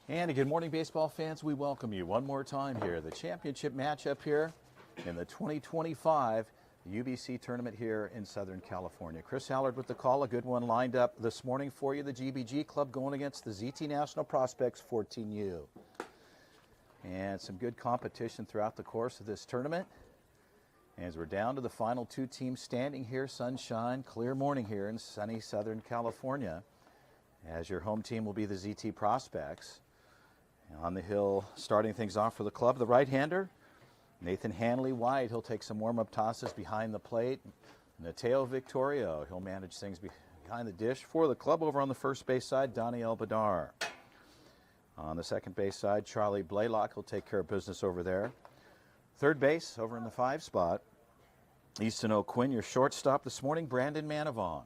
And good morning, baseball fans. We welcome you one more time here. The championship matchup here in the 2025 UBC tournament here in Southern California. Chris Hallard with the call. A good one lined up this morning for you. The GBG club going against the ZT National Prospects 14U. And some good competition throughout the course of this tournament. As we're down to the final two teams standing here, sunshine, clear morning here in sunny Southern California. As your home team will be the ZT Prospects. On the hill, starting things off for the club, the right-hander, Nathan Hanley White. He'll take some warm-up tosses behind the plate. Mateo Victorio, he'll manage things behind the dish. For the club over on the first base side, Daniel Badar. On the second base side, Charlie Blaylock will take care of business over there. Third base, over in the 5 spot, Easton O'Quinn, your shortstop this morning, Brandon Manavong.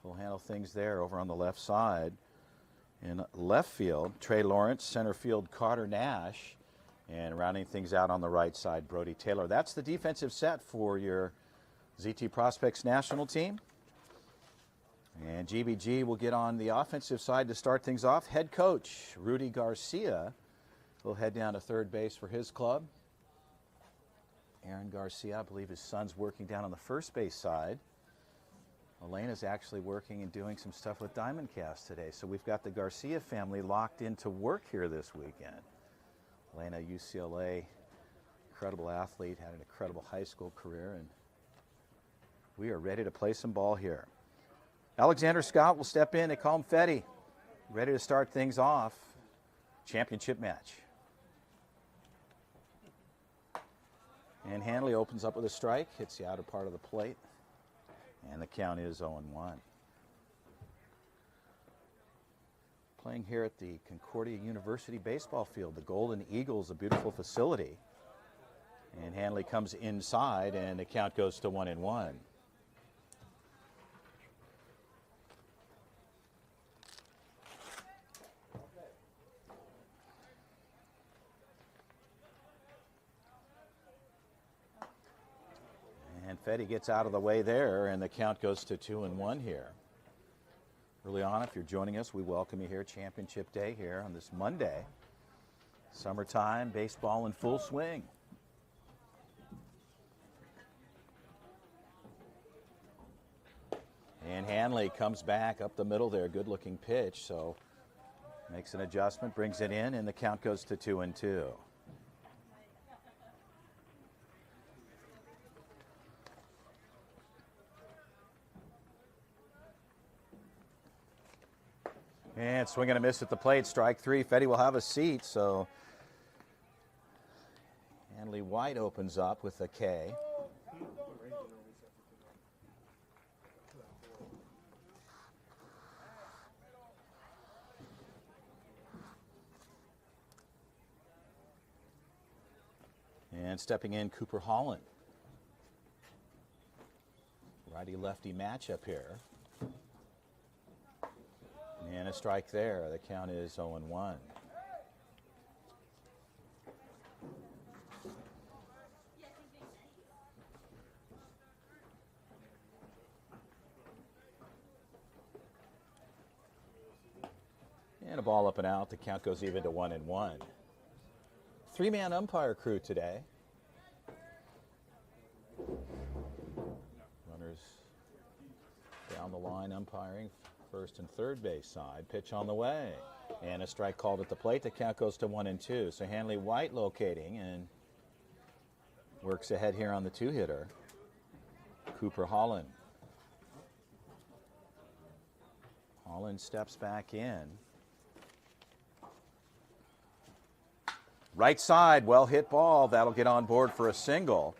He'll handle things there over on the left side. In left field, Trey Lawrence, center field, Carter Nash, and rounding things out on the right side, Brody Taylor. That's the defensive set for your ZT Prospects national team. And GBG will get on the offensive side to start things off. Head coach Rudy Garcia will head down to third base for his club. Aaron Garcia, I believe his son's working down on the first base side. Elena's actually working and doing some stuff with Diamond Cast today. So we've got the Garcia family locked into work here this weekend. Elena, UCLA, incredible athlete, had an incredible high school career, and we are ready to play some ball here. Alexander Scott will step in. They call him Fetty. Ready to start things off. Championship match. And Hanley opens up with a strike, hits the outer part of the plate. And the count is 0-1. Playing here at the Concordia University baseball field. The Golden Eagles, a beautiful facility. And Hanley comes inside, and the count goes to 1-1. And Fetty gets out of the way there, and the count goes to 2-1 here. Early on, if you're joining us, we welcome you here. Championship Day here on this Monday. Summertime, baseball in full swing. And Hanley comes back up the middle there. Good looking pitch, so makes an adjustment, brings it in, and the count goes to 2-2. And swing and a miss at the plate, strike 3. Fetty will have a seat, so Hanley White opens up with a K. And stepping in, Cooper Holland. Righty-lefty matchup here. And a strike there. The count is 0-1. And a ball up and out. The count goes even to 1-1. 3-man umpire crew today. Runners down the line umpiring. First and third base side. Pitch on the way. And a strike called at the plate. The count goes to 1-2. So Hanley White locating and works ahead here on the 2-hitter. Cooper Holland. Holland steps back in. Right side, well hit ball. That'll get on board for a single.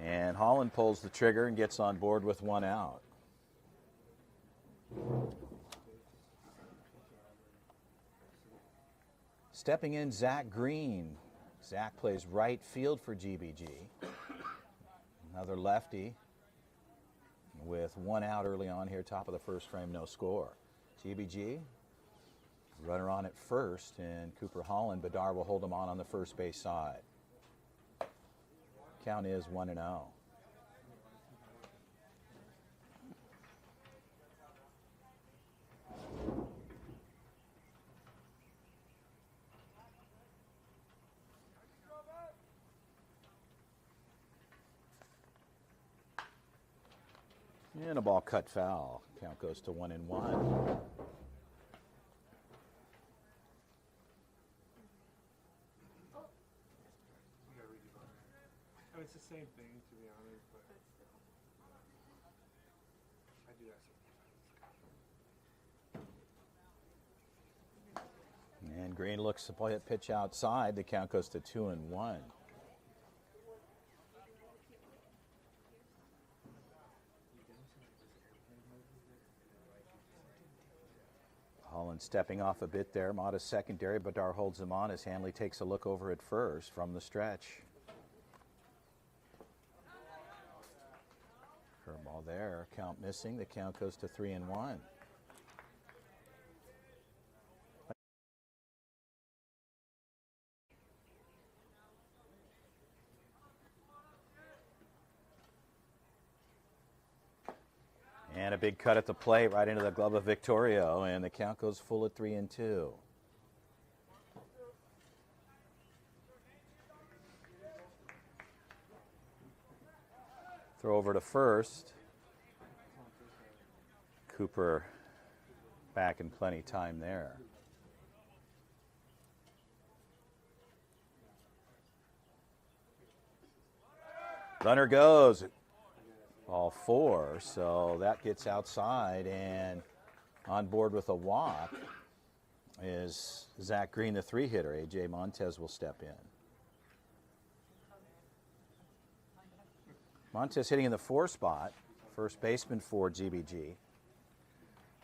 And Holland pulls the trigger and gets on board with 1 out. Stepping in, Zach Green. Zach plays right field for GBG. Another lefty with 1 out early on here, top of the first frame, no score. GBG, runner on at first, and Cooper Holland. Badar will hold him on the first base side. Count is 1-0. And a ball cut foul. Count goes to 1-1. It's the same thing, to be honest, but I do that sometimes. And Green looks to play a pitch outside. The count goes to 2-1. Holland stepping off a bit there. Modest secondary. Badar holds him on as Hanley takes a look over at first from the stretch. Curveball there. Count missing. The count goes to 3-1. And a big cut at the plate right into the glove of Victorio, and the count goes full at 3-2. Throw over to first. Cooper back in plenty time there. Runner goes. Ball 4, so that gets outside, and on board with a walk is Zach Green, the 3-hitter. A.J. Montez will step in. Montez hitting in the 4 spot, first baseman for GBG.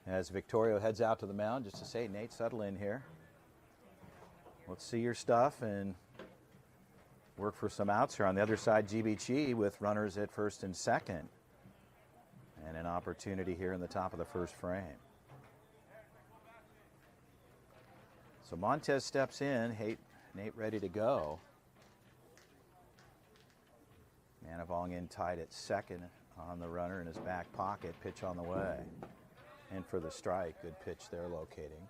As Victorio heads out to the mound just to say, Nate, settle in here. Let's see your stuff and work for some outs here. On the other side, GBG with runners at first and second. And an opportunity here in the top of the first frame. So Montez steps in, Nate ready to go. Manavong in tight at second on the runner in his back pocket. Pitch on the way. And for the strike, good pitch there locating.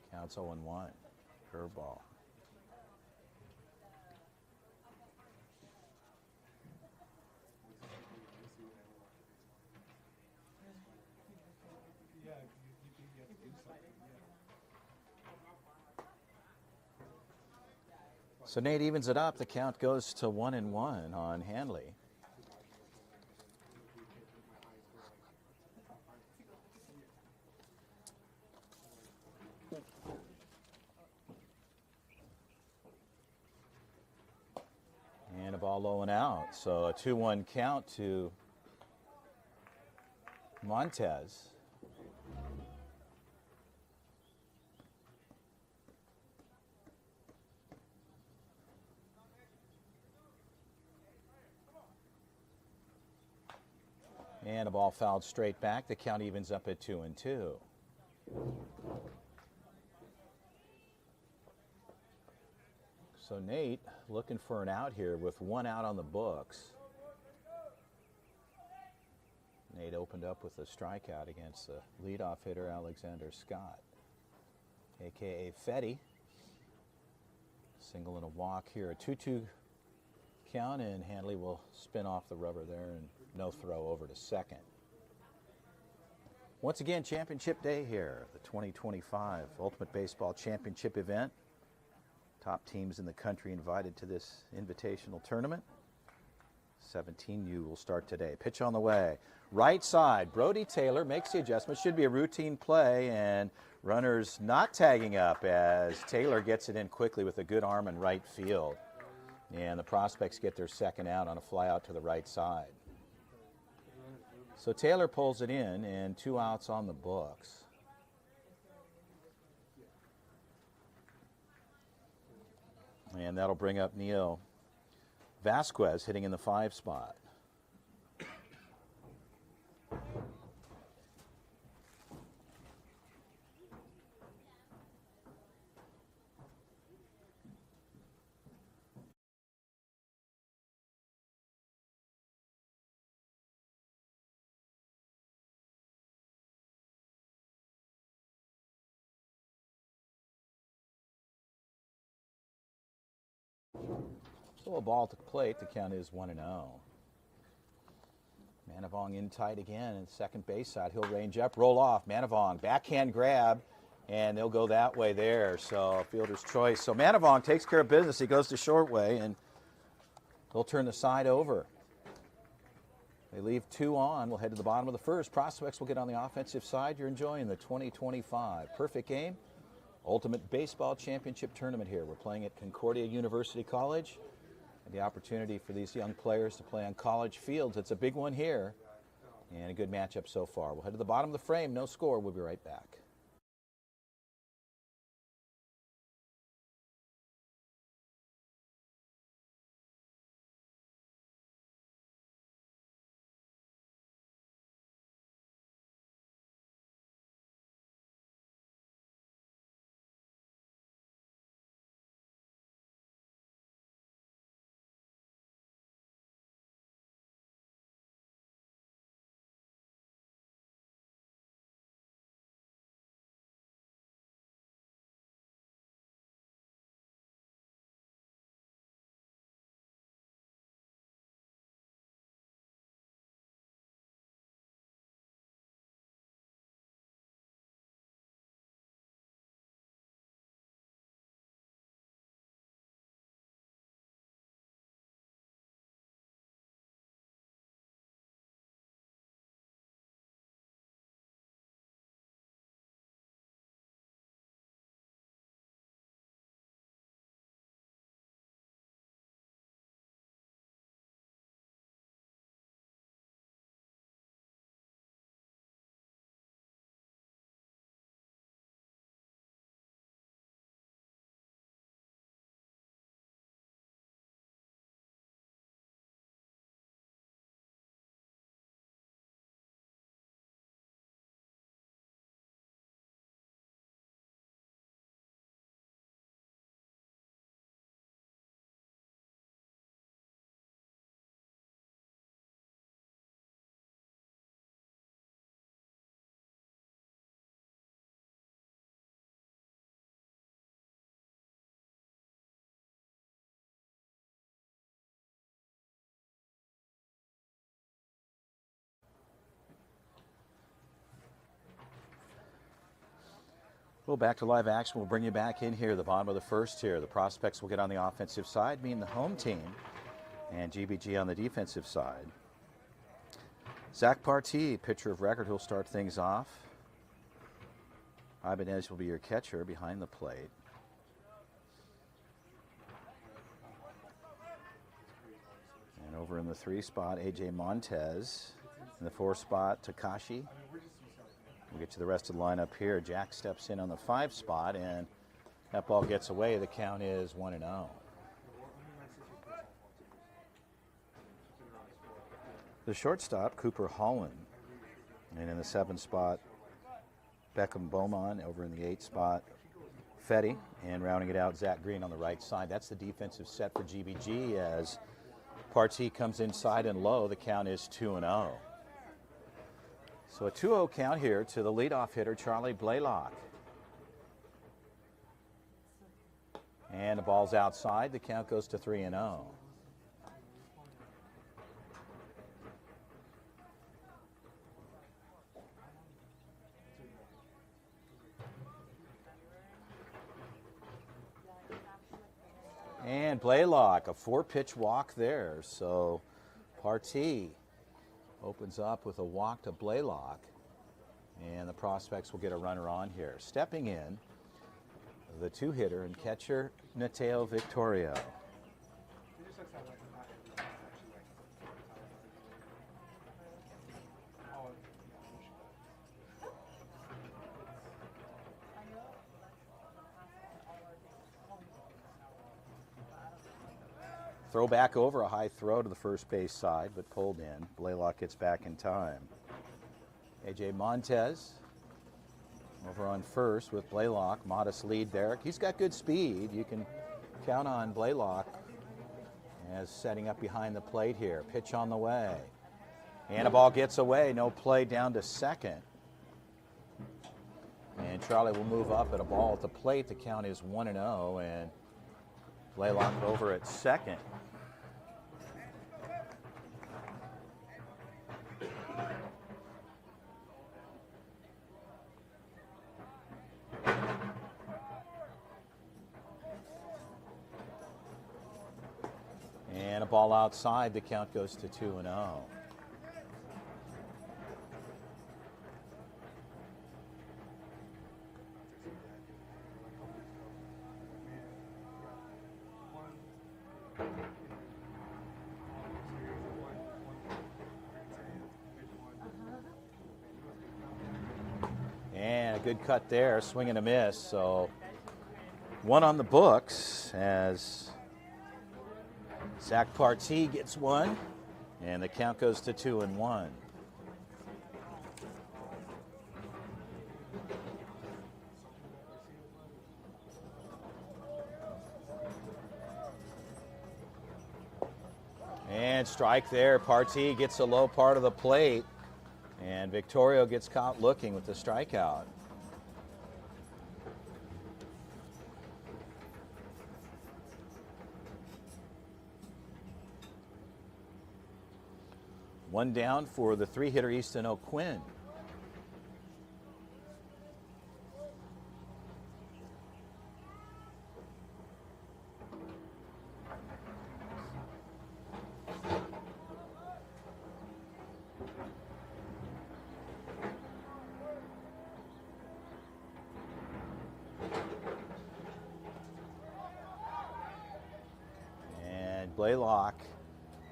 Counts 0-1. Curveball. So Nate evens it up. The count goes to 1-1 on Hanley. And a ball low and out. So a 2-1 count to Montez. And a ball fouled straight back. The count evens up at 2-2. So Nate looking for an out here with 1 out on the books. Nate opened up with a strikeout against the leadoff hitter Alexander Scott, a.k.a. Fetty. Single and a walk here. A 2-2 count, and Hanley will spin off the rubber there and no throw over to second. Once again, championship day here, the 2025 Ultimate Baseball Championship event. Top teams in the country invited to this invitational tournament. 17U will start today. Pitch on the way. Right side, Brody Taylor makes the adjustment. Should be a routine play, and runners not tagging up as Taylor gets it in quickly with a good arm in right field. And the prospects get their second out on a fly out to the right side. So Taylor pulls it in, and 2 outs on the books. And that'll bring up Neil Vasquez hitting in the 5 spot. So a ball at the plate. The count is 1-0. Manavong in tight again, and second base side. He'll range up, roll off. Manavong, backhand grab, and they'll go that way there. So fielder's choice. So Manavong takes care of business. He goes to short way, and they'll turn the side over. They leave 2 on. We'll head to the bottom of the first. Prospects will get on the offensive side. You're enjoying the 2025 Perfect Game Ultimate Baseball Championship Tournament here. We're playing at Concordia University College. The opportunity for these young players to play on college fields. It's a big one here, and a good matchup so far. We'll head to the bottom of the frame. No score. We'll be right back. Well, back to live action. We'll bring you back in here, the bottom of the first here. The Prospects will get on the offensive side, meaning the home team, and GBG on the defensive side. Zach Partee, pitcher of record, who'll start things off. Ibanez will be your catcher behind the plate. And over in the 3 spot, AJ Montez. In the 4 spot, Takashi. We'll get to the rest of the lineup here. Jack steps in on the 5 spot, and that ball gets away. The count is 1-0. The shortstop, Cooper Holland. And in the 7 spot, Beckham Beaumont. Over in the 8 spot, Fetty. And rounding it out, Zach Green on the right side. That's the defensive set for GBG as Partee comes inside and low. The count is 2-0. So a 2-0 count here to the leadoff hitter, Charlie Blaylock. And the ball's outside. The count goes to 3-0. And Blaylock, a 4-pitch walk there. So Partee opens up with a walk to Blaylock, and the Prospects will get a runner on here. Stepping in, the 2-hitter and catcher, Mateo Victorio. Throw back over, a high throw to the first base side, but pulled in. Blaylock gets back in time. AJ Montez over on first with Blaylock. Modest lead there. He's got good speed. You can count on Blaylock as setting up behind the plate here. Pitch on the way. And a ball gets away. No play down to second. And Charlie will move up at a ball at the plate. The count is 1-0, and Blaylock over at second. ball outside. The count goes to 2-0. And a good cut there, swing and a miss. So one on the books as Zach Partee gets one, and the count goes to 2-1. And strike there. Partee gets a low part of the plate, and Victorio gets caught looking with the strikeout. One down for the three-hitter Easton O'Quinn. And Blaylock.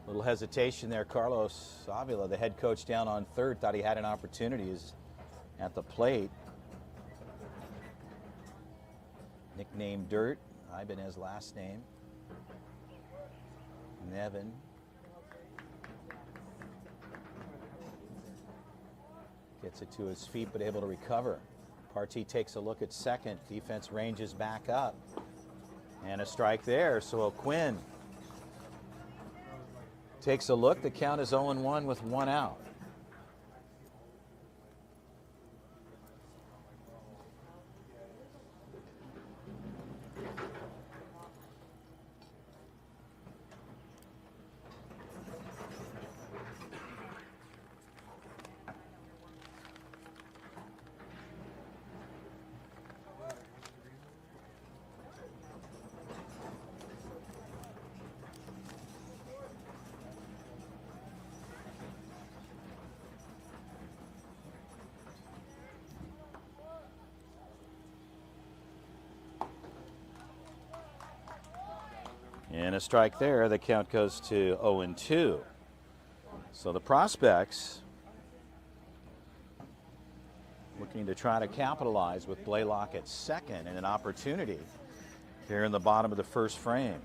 Little hesitation there. Carlos Avila, the head coach, down on third, thought he had an opportunity. Is at the plate. Nicknamed Dirt, Ibanez last name. Nevin. Gets it to his feet, but able to recover. Partee takes a look at second. Defense ranges back up. And a strike there, so O'Quinn takes a look. The count is 0-1 with one out. And a strike there. The count goes to 0-2. So the prospects looking to try to capitalize with Blaylock at second and an opportunity here in the bottom of the first frame.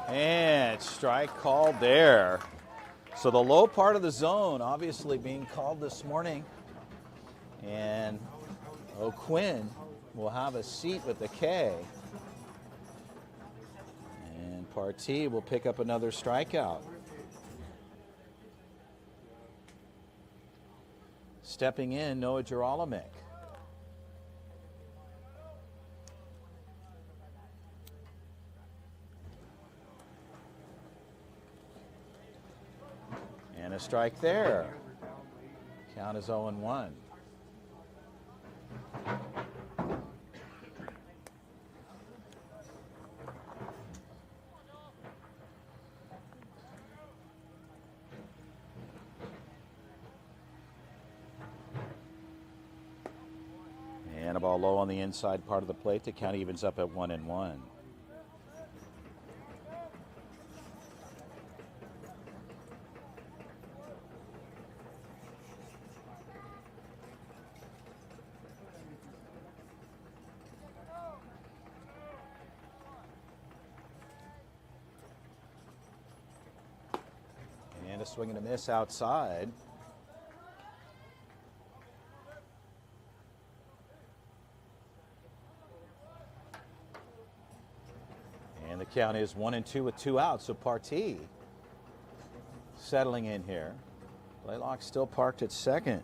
And strike called there. So the low part of the zone obviously being called this morning. And O'Quinn will have a seat with the K. And Partee will pick up another strikeout. Stepping in, Noah Gerolamick. And a strike there. Count is 0-1. And a ball low on the inside part of the plate. The count evens up at 1-1. And a swing and a miss outside. And the count is 1-2 with two outs. So Partee settling in here. Blaylock still parked at second.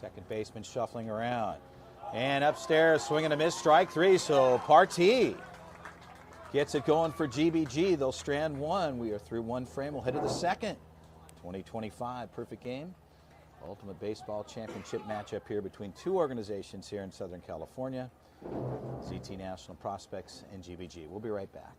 Second baseman shuffling around. And upstairs, swing and a miss, strike three. So Partee gets it going for GBG. They'll strand one. We are through one frame. We'll head to the second. 2025 perfect game. Ultimate Baseball Championship matchup here between two organizations here in Southern California, ZT National Prospects and GBG. We'll be right back.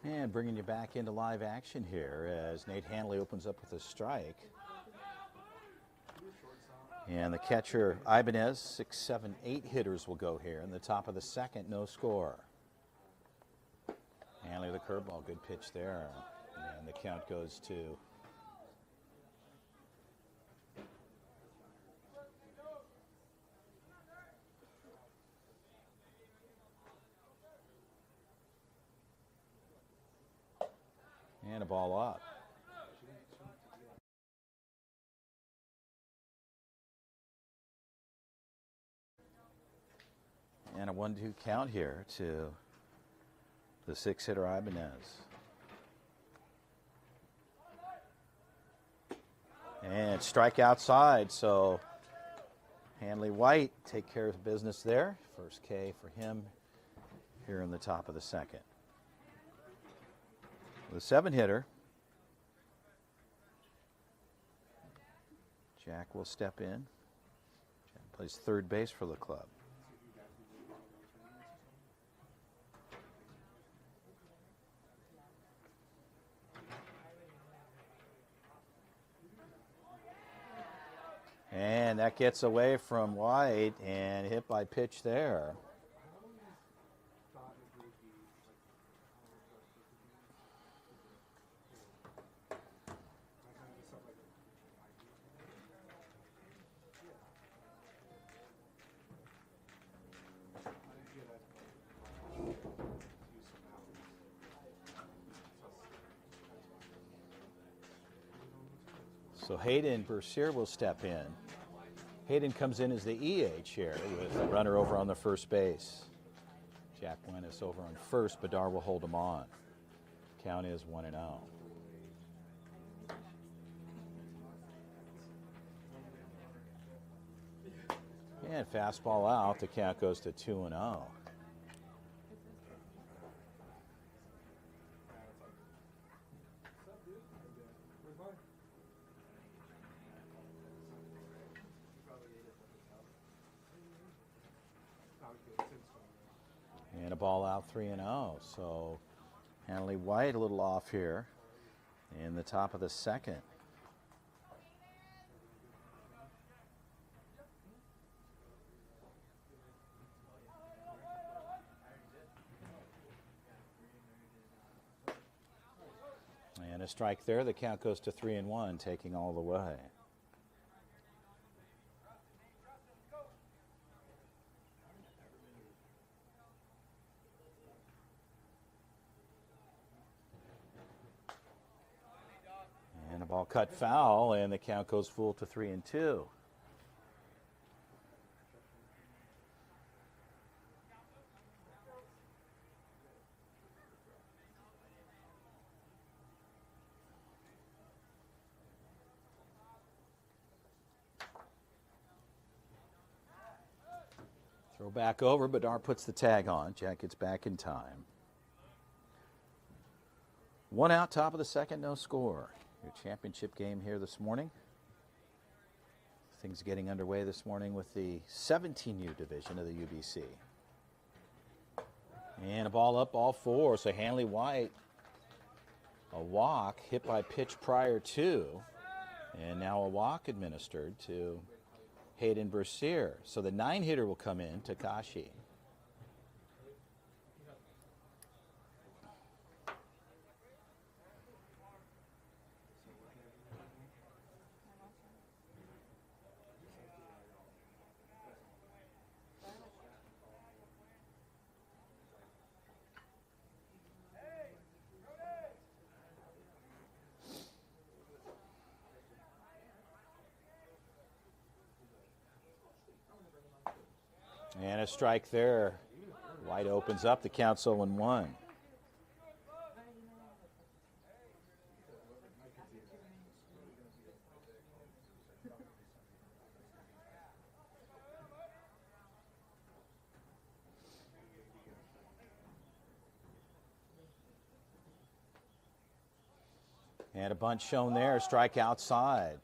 And bringing you back into live action here as Nate Hanley opens up with a strike. And the catcher, Ibanez, 6, 7, 8 hitters will go here. In the top of the second, no score. Hanley the curveball, good pitch there. And the count goes to and a ball up. And a 1-2 count here to the 6-hitter Ibanez. And strike outside, so Hanley White take care of business there. First K for him here in the top of the second. The 7-hitter, Jack will step in. Jack plays third base for the club. And that gets away from White and hit by pitch there. So Hayden Bercier will step in. Hayden comes in as the EH here with the runner over on the first base. Jack Wennis over on first. Bedar will hold him on. Count is 1-0. And fastball out. The count goes to 2-0. And a ball out, 3-0. So Hanley White a little off here in the top of the second. And a strike there. The count goes to 3-1, taking all the way. And a ball cut foul, and the count goes full to 3-2. Throw back over, Bedard puts the tag on. Jack gets back in time. 1 out, top of the second, no score. Your championship game here this morning. Things getting underway this morning with the 17U division of the UBC. And a ball up, ball four. So Hanley White, a walk hit by pitch prior to, and now a walk administered to Hayden Bercier. So the 9-hitter will come in, Takashi. And a strike there. White opens up. The count's 0-1. And a bunt shown there. Strike outside.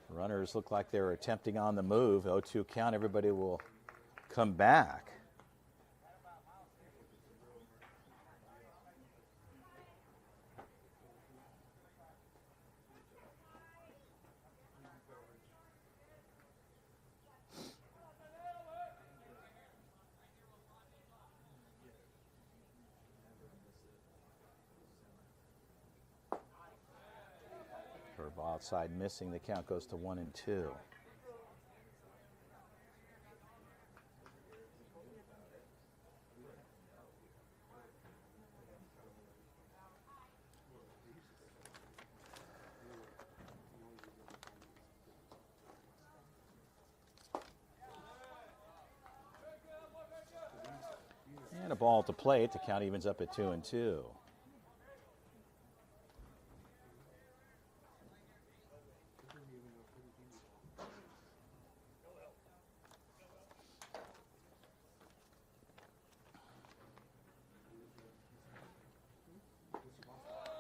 Runners look like they're attempting on the move. 0-2 count. Everybody will come back. Curveball outside missing. The count goes to 1-2. And a ball at the plate. The count evens up at 2-2.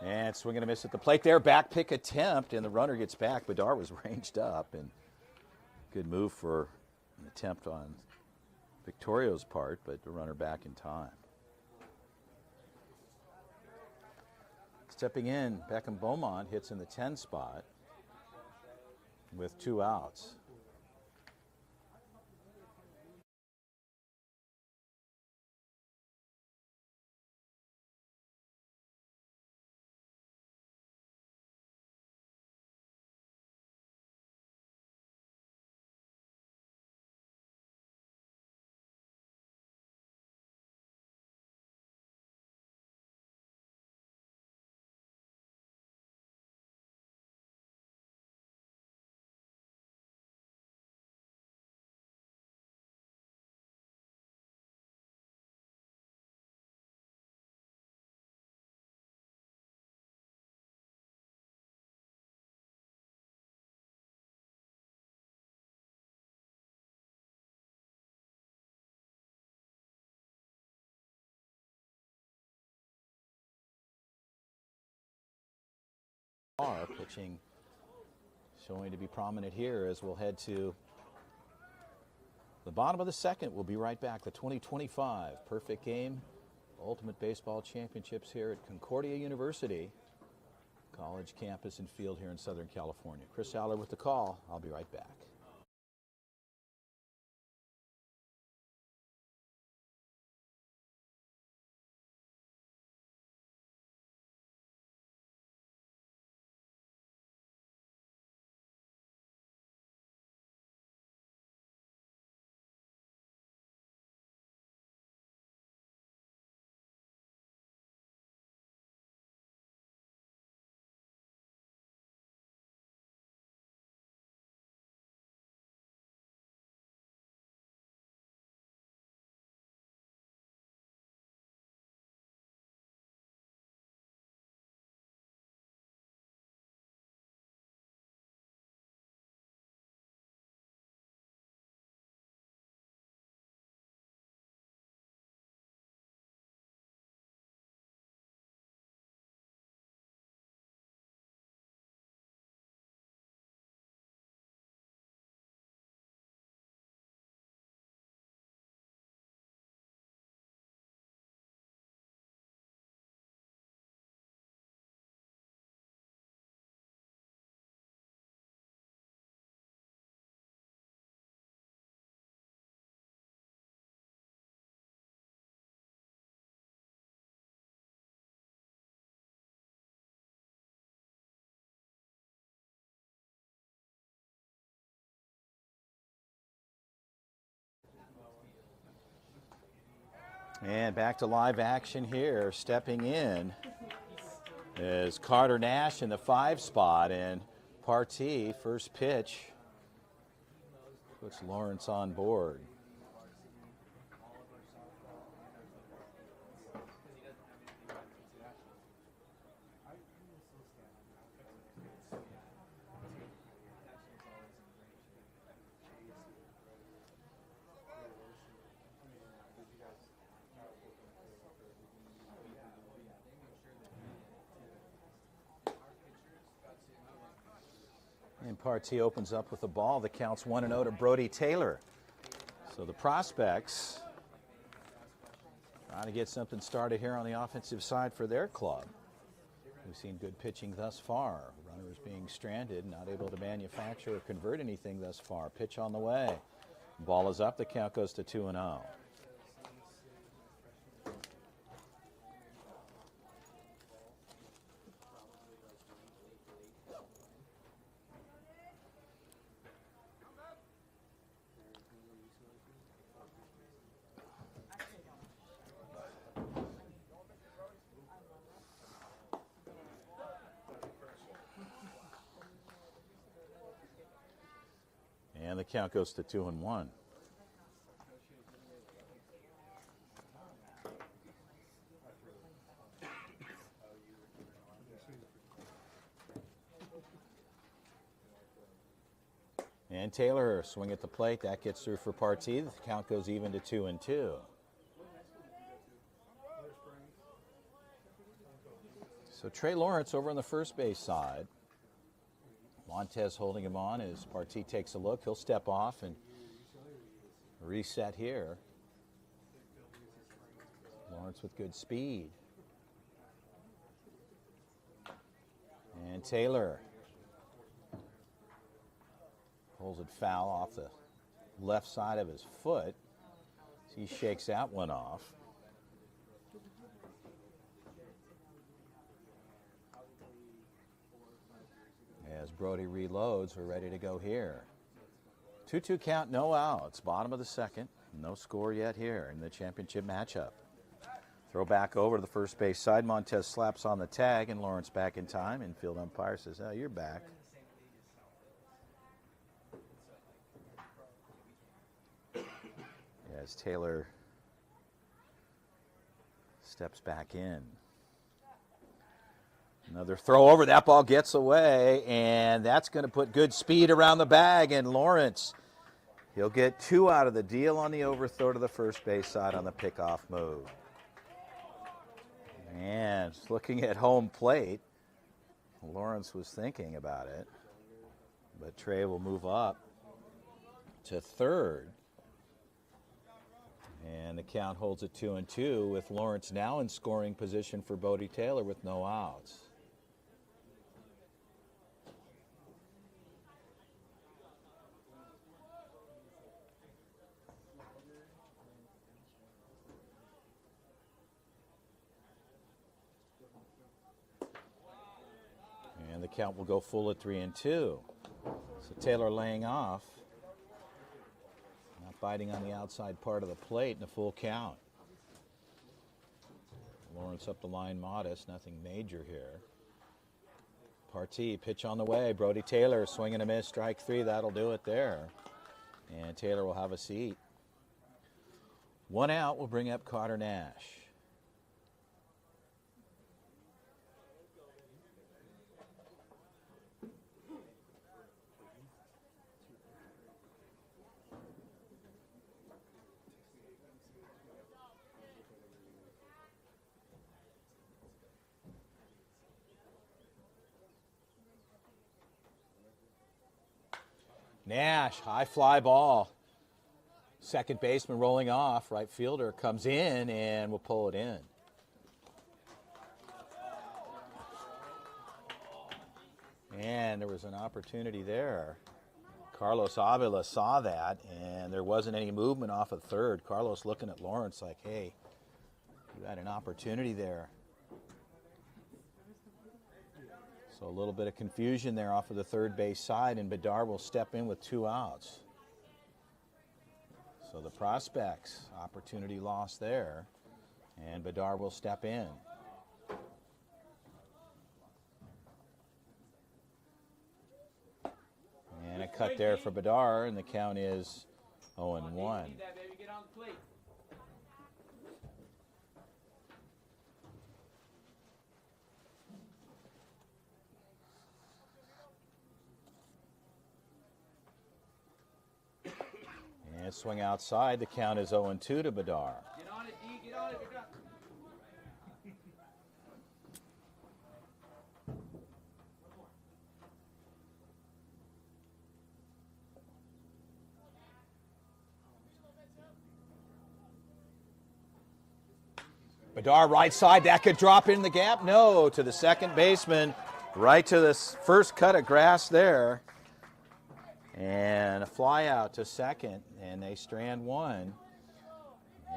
And swing and a miss at the plate there. Back pick attempt, and the runner gets back. Bedard was ranged up, and good move for an attempt on Victorio's part, but the runner back in time. Stepping in, Beckham Beaumont hits in the 10 spot with 2 outs. Pitching showing to be prominent here as we'll head to the bottom of the second. We'll be right back. The 2025 Perfect Game Ultimate Baseball Championships here at Concordia University College Campus and Field here in Southern California. Chris Allard with the call. I'll be right back. And back to live action here. Stepping in is Carter Nash in the 5 spot, and Partee, first pitch, puts Lawrence on board. And Partee opens up with the ball. The count's 1-0 to Brody Taylor. So the prospects trying to get something started here on the offensive side for their club. We've seen good pitching thus far. Runners being stranded, not able to manufacture or convert anything thus far. Pitch on the way. Ball is up. The count goes to 2-0. And the count goes to 2-1. And Taylor swing at the plate. That gets through for Partee. The count goes even to 2-2. So Trey Lawrence over on the first base side. Montez holding him on as Partee takes a look. He'll step off and reset here. Lawrence with good speed. And Taylor pulls it foul off the left side of his foot. He shakes that one off. As Brody reloads, we're ready to go here. 2-2 count, no outs. Bottom of the second. No score yet here in the championship matchup. Throw back over to the first base side. Montez slaps on the tag, and Lawrence back in time. Infield umpire says, "Oh, you're back." As Taylor steps back in. Another throw over. That ball gets away, and that's going to put good speed around the bag. And Lawrence, he'll get 2 out of the deal on the overthrow to the first base side on the pickoff move. And looking at home plate, Lawrence was thinking about it, but Trey will move up to third. And the count holds at 2-2 with Lawrence now in scoring position for Brody Taylor with no outs. And the count will go full at 3-2. So Taylor laying off. Not biting on the outside part of the plate in a full count. Lawrence up the line modest, nothing major here. Partee, pitch on the way. Brody Taylor, swing and a miss, strike 3. That'll do it there. And Taylor will have a seat. 1 out will bring up Carter Nash. Nash, high fly ball. Second baseman rolling off. Right fielder comes in and will pull it in. And there was an opportunity there. Carlos Avila saw that, and there wasn't any movement off of third. Carlos looking at Lawrence like, hey, you had an opportunity there. So a little bit of confusion there off of the third base side, and Bedard will step in with 2 outs. So the prospects, opportunity lost there. And Bedard will step in. And a cut there for Bedard, and the count is 0-1. And swing outside, the count is 0-2 to Bedard. Get on it, D, get on it, Bedard. Bedard right side, that could drop in the gap. No, to the second baseman, right to the first cut of grass there. And a fly out to second, and they strand one.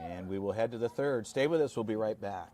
And we will head to the third. Stay with us, we'll be right back.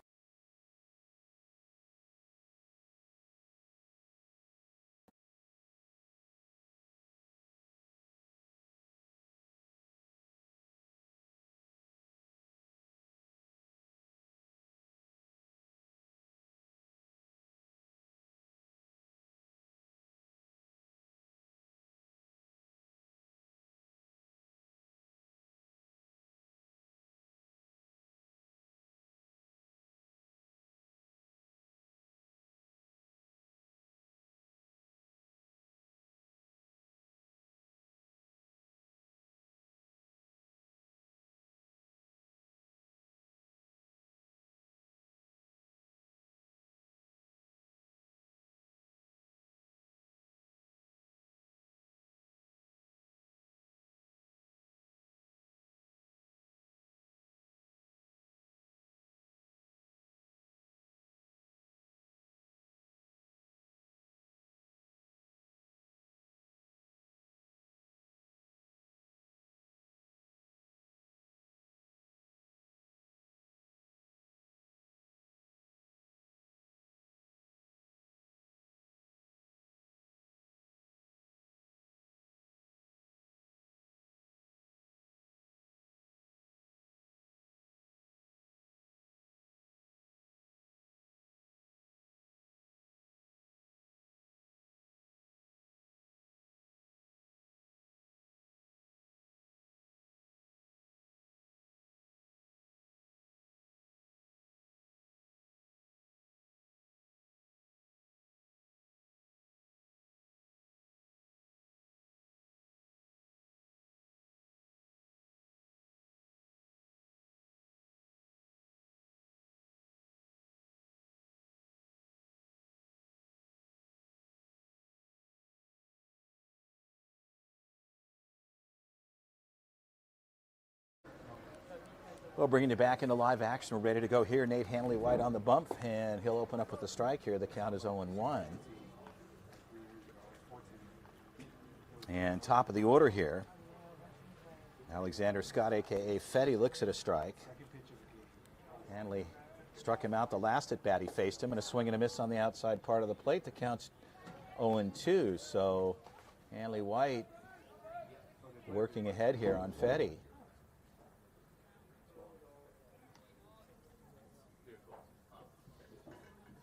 Well, bringing you back into live action. We're ready to go here. Nate Hanley-White on the bump, and he'll open up with the strike here. The count is 0-1. And top of the order here, Alexander Scott, a.k.a. Fetty, looks at a strike. Hanley struck him out the last at bat. He faced him, and a swing and a miss on the outside part of the plate. The count's 0-2. So Hanley-White working ahead here on Fetty.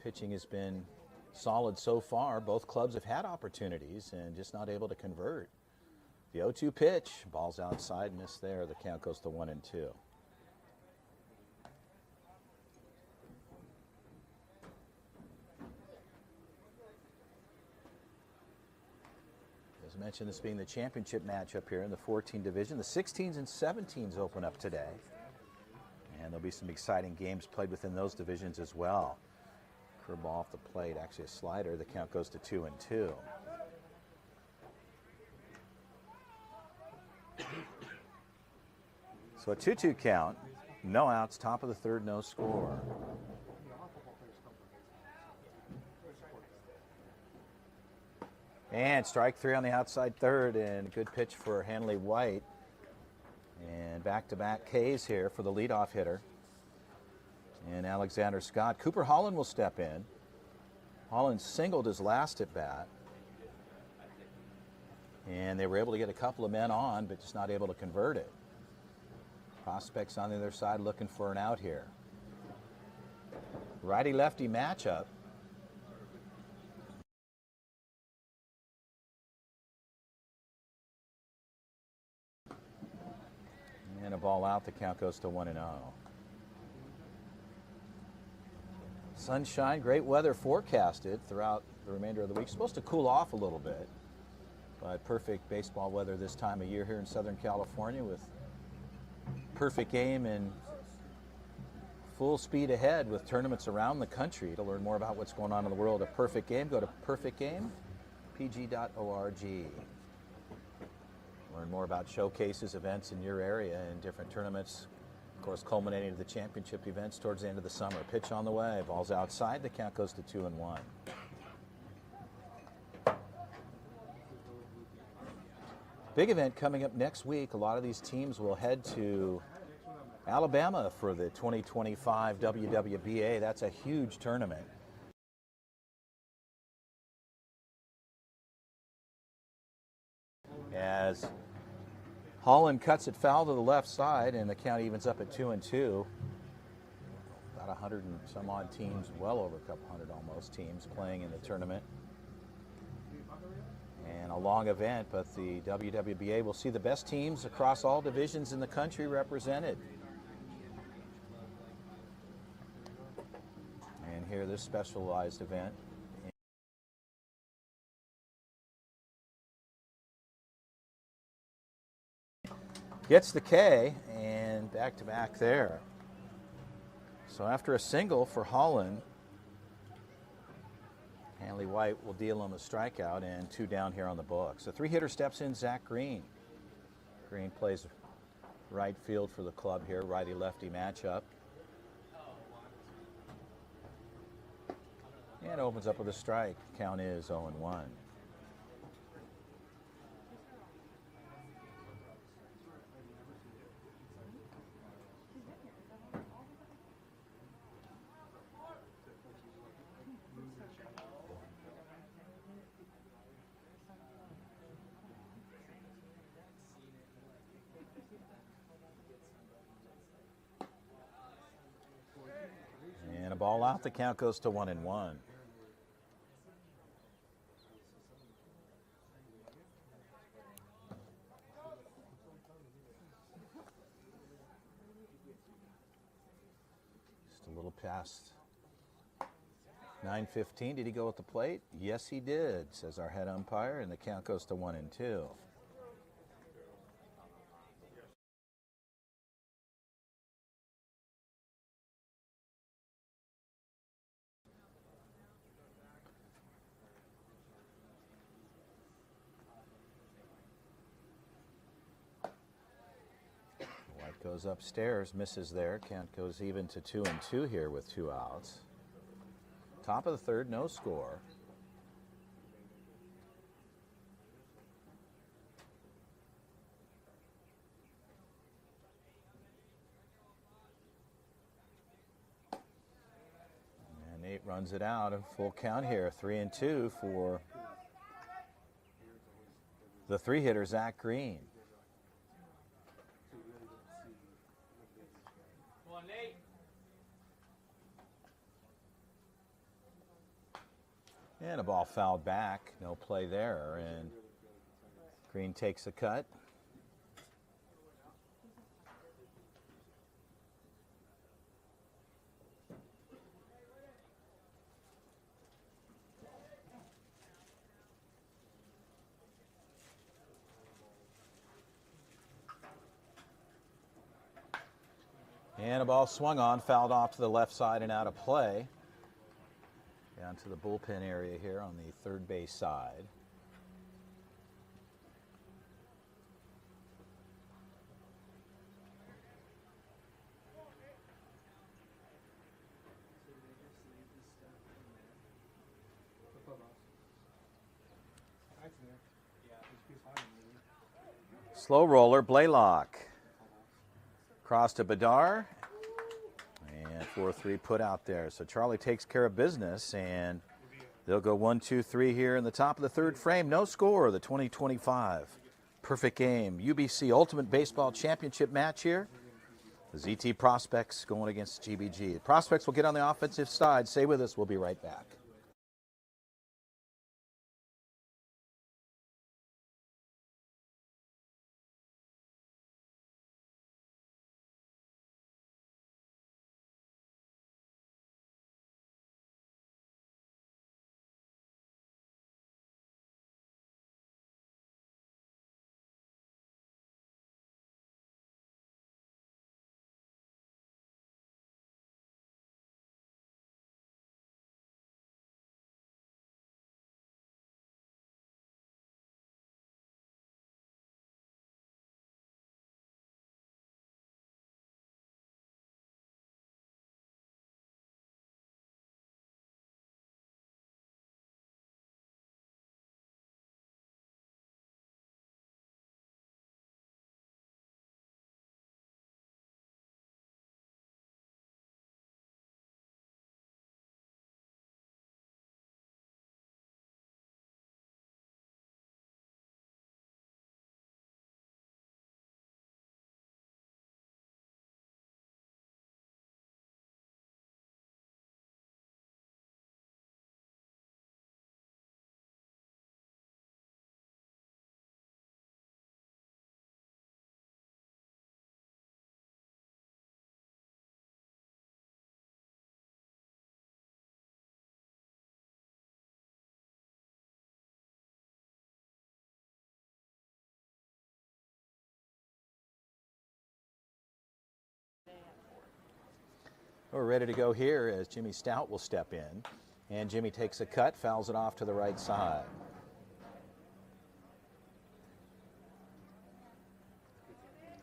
Pitching has been solid so far. Both clubs have had opportunities and just not able to convert. The 0-2 pitch, ball's outside, missed there. The count goes to 1-2. As mentioned, this being the championship matchup here in the 14 division. The 16s and 17s open up today. And there'll be some exciting games played within those divisions as well. Curveball off the plate, actually a slider. The count goes to 2-2. So a 2-2 count, no outs, top of the third, no score. And strike three on the outside third, and a good pitch for Hanley-White. And back-to-back Ks here for the leadoff hitter. And Alexander Scott. Cooper Holland will step in. Holland singled his last at bat. And they were able to get a couple of men on, but just not able to convert it. Prospects on the other side looking for an out here. righty-lefty matchup. And a ball out, the count goes to 1-0. Sunshine, great weather forecasted throughout the remainder of the week. Supposed to cool off a little bit, but perfect baseball weather this time of year here in Southern California with perfect game and full speed ahead with tournaments around the country. To learn more about what's going on in the world of Perfect Game, go to perfectgamepg.org. Learn more about showcases, events in your area and different tournaments. Of course, culminating to the championship events towards the end of the summer. Pitch on the way, ball's outside, the count goes to 2-1. Big event coming up next week. A lot of these teams will head to Alabama for the 2025 WWBA. That's a huge tournament. As Holland cuts it foul to the left side, and the count evens up at 2-2. About 100 and some odd teams, well over a couple hundred almost teams playing in the tournament. And a long event, but the WWBA will see the best teams across all divisions in the country represented. And here, this specialized event. Gets the K, and back-to-back there. So after a single for Holland, Hanley White will deal him a strikeout and 2 down here on the books. The 3-hitter steps in, Zach Green. Green plays right field for the club here, righty-lefty matchup. And opens up with a strike. Count is 0-1. And a ball out, the count goes to 1-1. Just a little past 9:15. Did he go at the plate? Yes, he did, says our head umpire, and the count goes to 1-2. White goes upstairs, misses there. Count goes even to 2-2 here with 2 outs. Top of the third, no score. And Nate runs it out, a full count here, 3-2 for the 3-hitter, Zach Green. Come on, Nate. And a ball fouled back, no play there, and Green takes a cut. And a ball swung on, fouled off to the left side and out of play. Down to the bullpen area here on the third base side. Slow roller, Blaylock. Cross to Bedar. And 4-3 put out there. So Charlie takes care of business, and they'll go 1-2-3 here in the top of the third frame. No score, the 2025 Perfect Game UBC Ultimate Baseball Championship match here. The ZT Prospects going against GBG. Prospects will get on the offensive side. Stay with us. We'll be right back. We're ready to go here as Jimmy Stout will step in. And Jimmy takes a cut, fouls it off to the right side.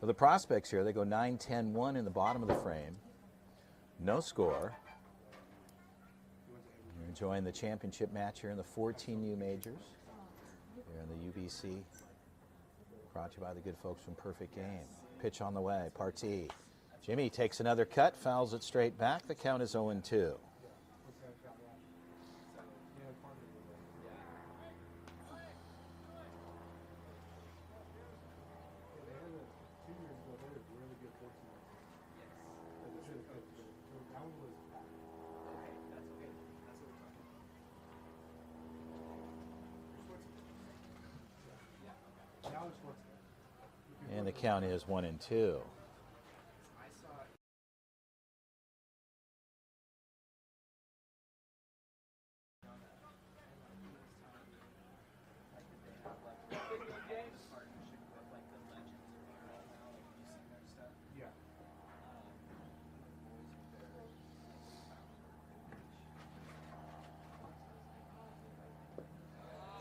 For the Prospects here, they go 9-10-1 in the bottom of the frame. No score. We're enjoying the championship match here in the 14U Majors. Here in the UBC. Brought to you by the good folks from Perfect Game. Pitch on the way, Partee. Jimmy takes another cut, fouls it straight back. The count is 0-2. And the count is 1-2.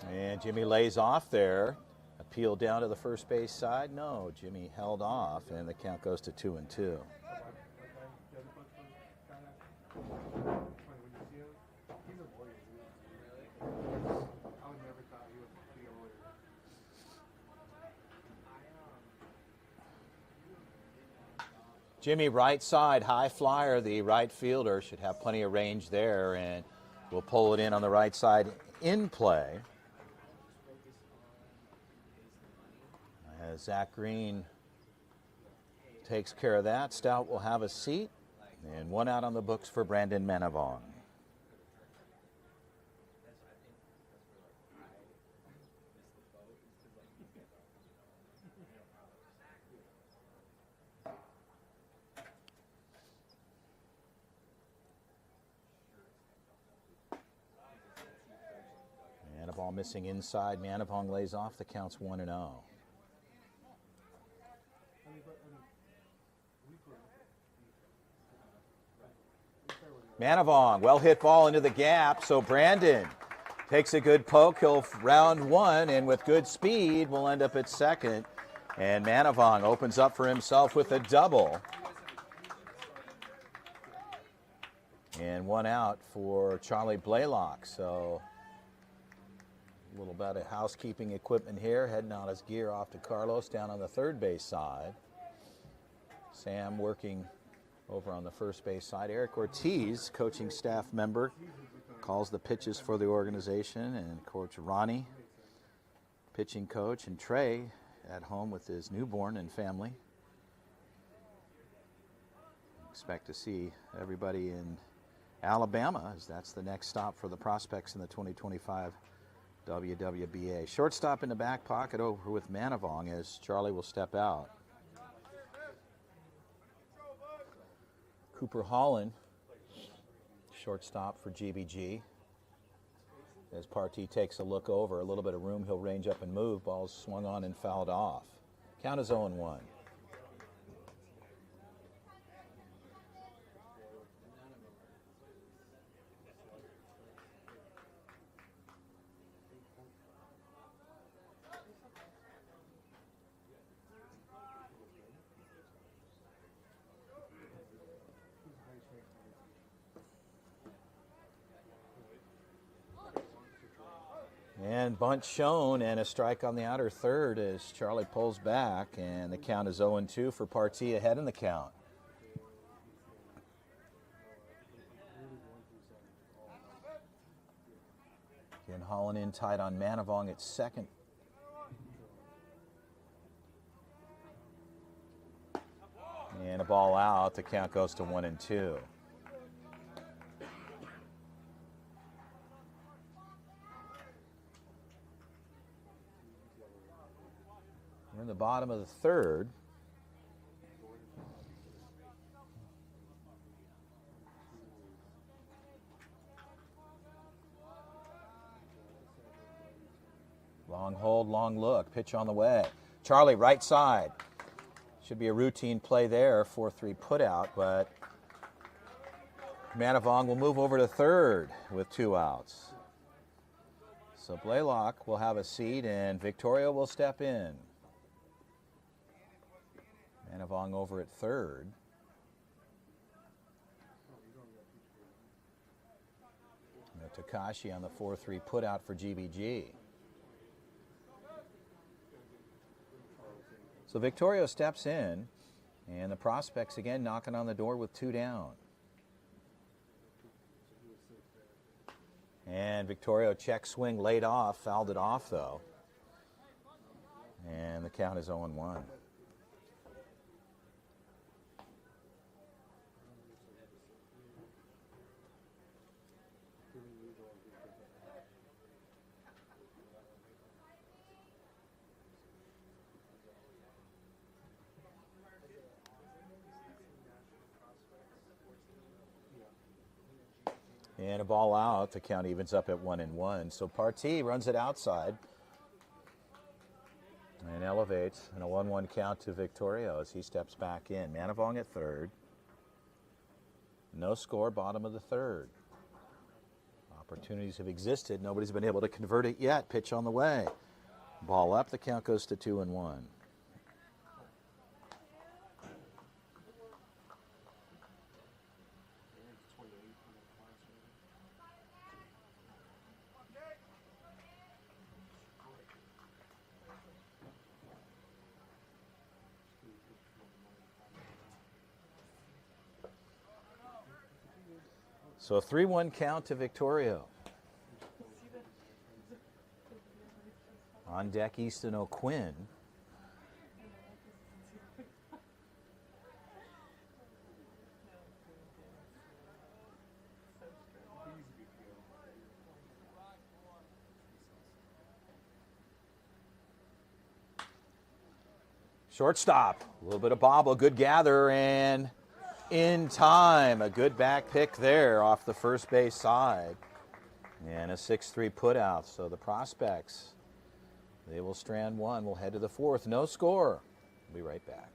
And Jimmy lays off there. Appeal down to the first base side. No, Jimmy held off, and the count goes to 2-2. Jimmy right side, high flyer. The right fielder should have plenty of range there, and will pull it in on the right side in play. As Zach Green takes care of that, Stout will have a seat, and one out on the books for Brandon Manavong. Manavong missing inside. Manavong lays off. The count's 1-0. Manavong, well hit ball into the gap, so Brandon takes a good poke. He'll round one, and with good speed will end up at second. And Manavong opens up for himself with a double. And one out for Charlie Blaylock. So a little bit of housekeeping equipment here, heading out his gear off to Carlos down on the third base side. Sam working over on the first base side. Eric Ortiz, coaching staff member, calls the pitches for the organization, and Coach Ronnie, pitching coach, and Trey at home with his newborn and family. Expect to see everybody in Alabama, as that's the next stop for the prospects in the 2025 WWBA. Shortstop in the back pocket over with Manavong as Charlie will step out. Cooper Holland, shortstop for GBG. As Partee takes a look over, a little bit of room, he'll range up and move. Ball's swung on and fouled off. Count is 0-1. And bunt shown and a strike on the outer third as Charlie pulls back, and the count is 0-2 for Partee ahead in the count. Again, Holland in tight on Manavong at second. And a ball out. The count goes to 1-2. We're in the bottom of the third. Long hold, long look. Pitch on the way. Charlie, right side. Should be a routine play there. 4-3 put out, but Manavong will move over to third with 2 outs. So Blaylock will have a seat and Victoria will step in. Manavong over at third. Takashi on the 4-3 put out for GBG. So Victoria steps in, and the prospects again knocking on the door with 2 down. And Victoria check swing laid off, fouled it off though. And the count is 0-1. And a ball out. The count evens up at 1-1. So Partee runs it outside and elevates in a 1-1 count to Victoria as he steps back in. Manavong at third. No score, bottom of the third. Opportunities have existed. Nobody's been able to convert it yet. Pitch on the way. Ball up. The count goes to 2-1. So a 3-1 count to Victoria. On deck, Easton O'Quinn. Shortstop, a little bit of bobble, good gather, and in time. A good back pick there off the first base side. And a 6-3 put out. So the prospects, they will strand one. We'll head to the fourth. No score. We'll be right back.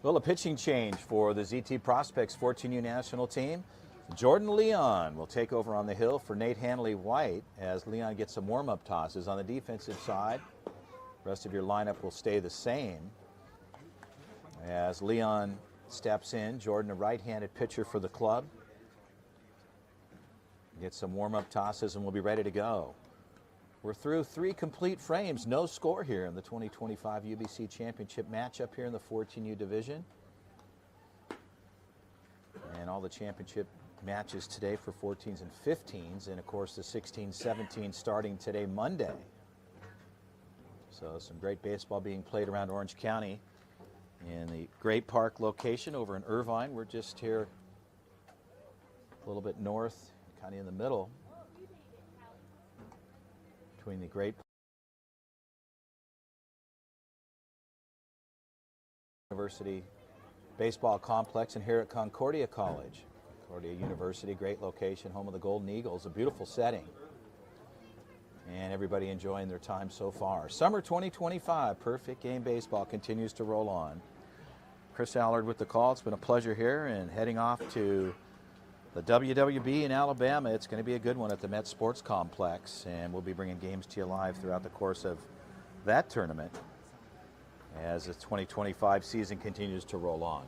Well, a pitching change for the ZT Prospects 14U national team. Jordan Leon will take over on the hill for Nate Hanley-White as Leon gets some warm-up tosses. On the defensive side, the rest of your lineup will stay the same. As Leon steps in, Jordan, a right-handed pitcher for the club, gets some warm-up tosses and we'll be ready to go. We're through 3 complete frames, no score here in the 2025 UBC Championship matchup here in the 14U division. And all the championship matches today for 14s and 15s, and of course the 16-17 starting today, Monday. So some great baseball being played around Orange County in the Great Park location over in Irvine. We're just here a little bit north, kind of in the middle between the Great University Baseball Complex and here at Concordia College. Concordia University, great location, home of the Golden Eagles, a beautiful setting. And everybody enjoying their time so far. Summer 2025, perfect game baseball continues to roll on. Chris Allard with the call. It's been a pleasure here, and heading off to the WWB in Alabama. It's going to be a good one at the Met Sports Complex, and we'll be bringing games to you live throughout the course of that tournament as the 2025 season continues to roll on.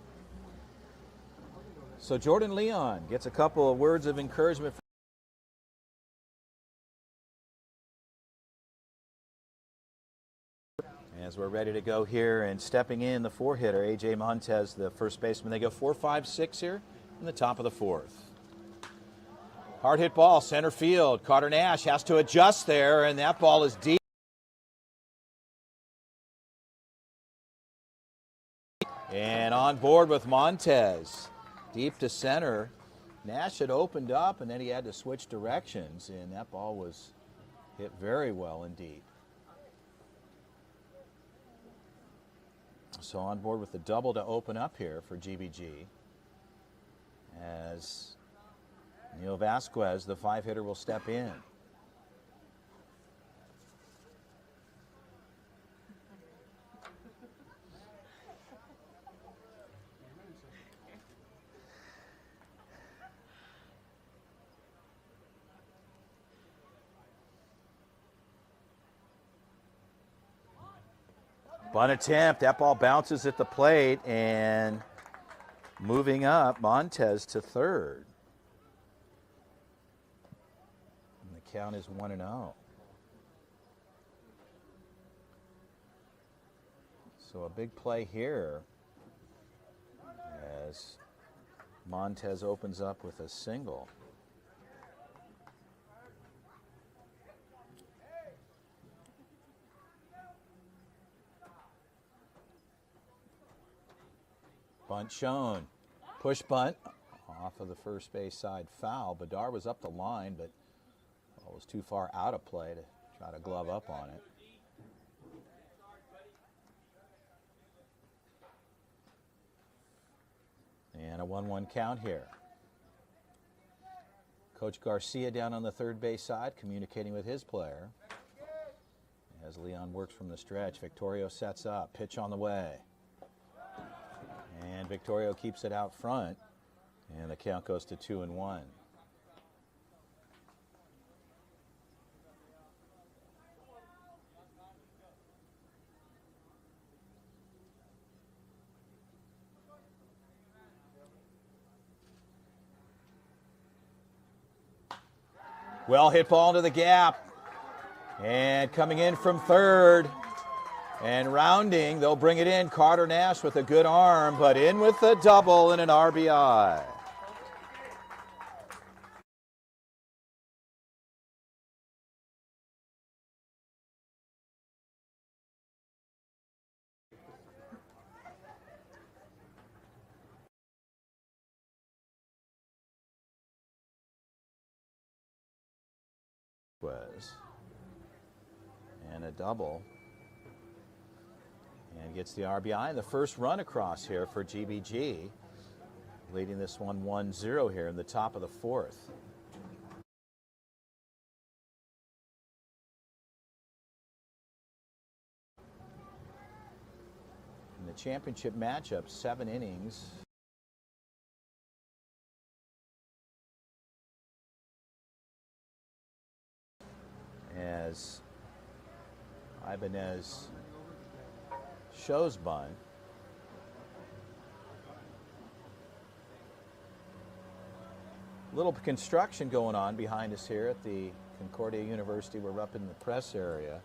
So Jordan Leon gets a couple of words of encouragement as we're ready to go here, and stepping in the 4-hitter, A.J. Montez, the first baseman. They go 4, 5, 6 here in the top of the 4th. Hard hit ball, center field. Carter Nash has to adjust there, and that ball is deep. And on board with Montez, deep to center. Nash had opened up, and then he had to switch directions, and that ball was hit very well indeed. So on board with the double to open up here for GBG as Neil Vasquez, the 5-hitter, will step in. Bunt attempt, that ball bounces at the plate, and moving up, Montez to third. And the count is 1-0. So a big play here as Montez opens up with a single. Bunt shown. Push bunt off of the first base side foul. Bedar was up the line, but ball was too far out of play to try to glove up on it. And a 1-1 count here. Coach Garcia down on the third base side communicating with his player as Leon works from the stretch. Victorio sets up, pitch on the way. And Victorio keeps it out front, and the count goes to 2-1. Well hit ball into the gap, and coming in from third. And rounding, they'll bring it in. Carter Nash with a good arm, but in with the double and an RBI. And a double. And gets the RBI. The first run across here for GBG, leading this one 1-0 here in the top of the 4th. And the championship matchup, 7 innings. As Ibanez shows bunt. Little construction going on behind us here at the Concordia University. We're up in the press area,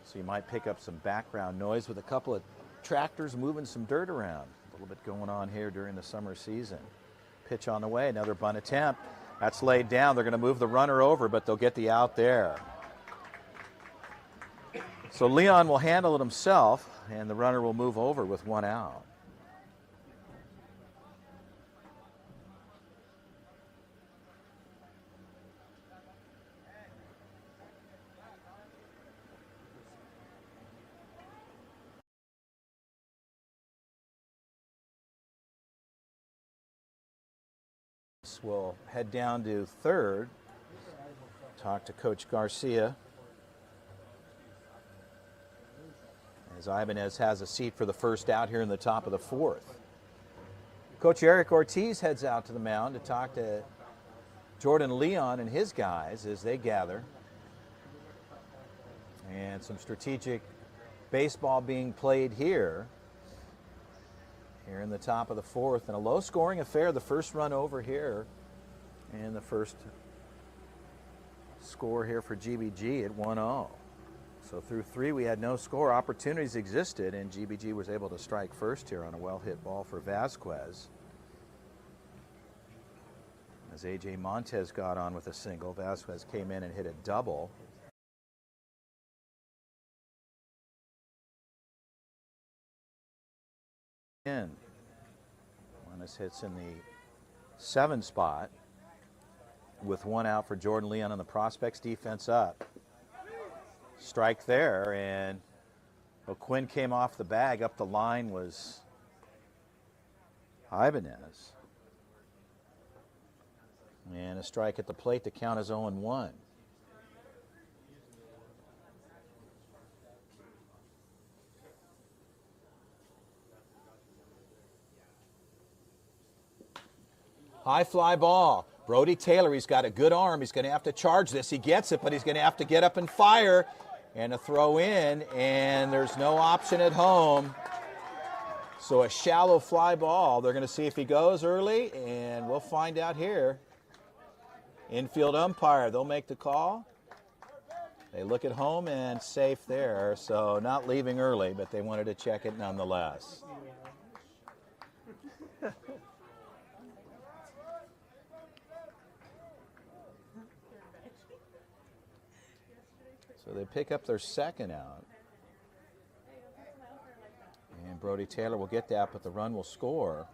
so you might pick up some background noise with a couple of tractors moving some dirt around. A little bit going on here during the summer season. Pitch on the way, another bunt attempt. That's laid down. They're going to move the runner over, but they'll get the out there. So Leon will handle it himself, and the runner will move over with 1 out. We'll head down to third, talk to Coach Garcia, as Ibanez has a seat for the first out here in the top of the 4th. Coach Eric Ortiz heads out to the mound to talk to Jordan Leon and his guys as they gather. And some strategic baseball being played here in the top of the 4th, and a low-scoring affair. The first run over here, and the first score here for GBG at 1-0. So through 3, we had no score. Opportunities existed, and GBG was able to strike first here on a well-hit ball for Vasquez. As A.J. Montez got on with a single, Vasquez came in and hit a double. Linus hits in the 7 spot with 1 out for Jordan Leon on the prospects. Defense up. Strike there, and O'Quinn came off the bag. Up the line was Ibanez. And a strike at the plate to count as 0-1. High fly ball. Brody Taylor, he's got a good arm. He's going to have to charge this. He gets it, but he's going to have to get up and fire. And a throw in, and there's no option at home. So a shallow fly ball. They're going to see if he goes early, and we'll find out here. Infield umpire, they'll make the call. They look at home and safe there. So not leaving early, but they wanted to check it nonetheless. So they pick up their second out. And Brody Taylor will get that, but the run will score.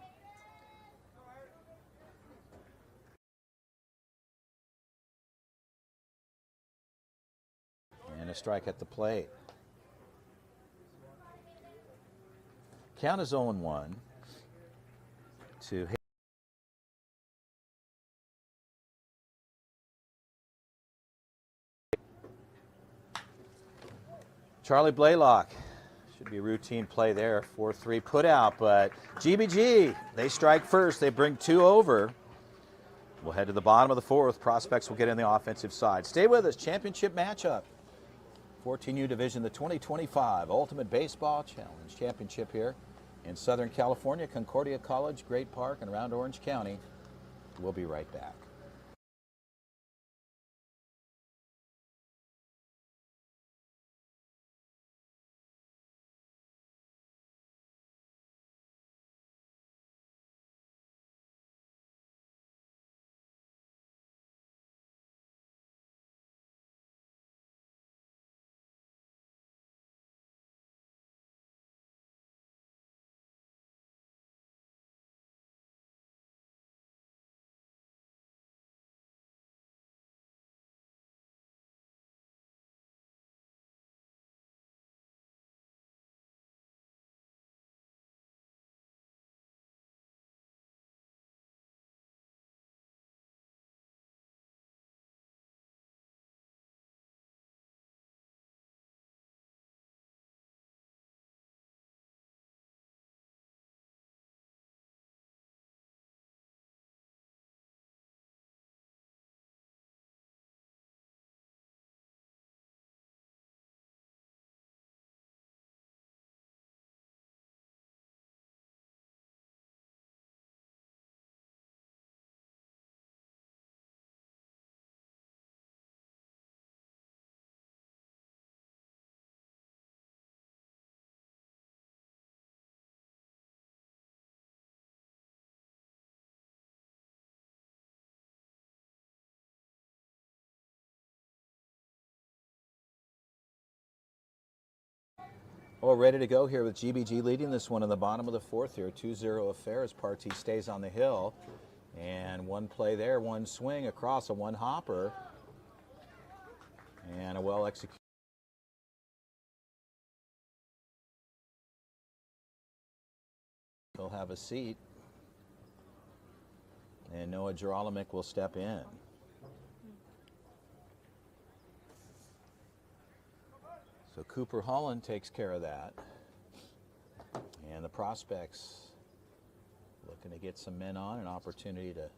And a strike at the plate. Count is 0-1 to Charlie Blaylock. Should be a routine play there. 4-3 put out, but GBG, they strike first. They bring 2 over. We'll head to the bottom of the 4th. Prospects will get in the offensive side. Stay with us. Championship matchup. 14U Division, the 2025 Ultimate Baseball Challenge Championship here in Southern California, Concordia College, Great Park, and around Orange County. We'll be right back. All ready to go here with GBG leading this one in the bottom of the fourth here. 2-0 affair as Partee stays on the hill. And one play there, one swing across, a one hopper. And a well executed. He'll have a seat. And Noah Gerolamic will step in. So Cooper Holland takes care of that. And the prospects looking to get some men on, an opportunity to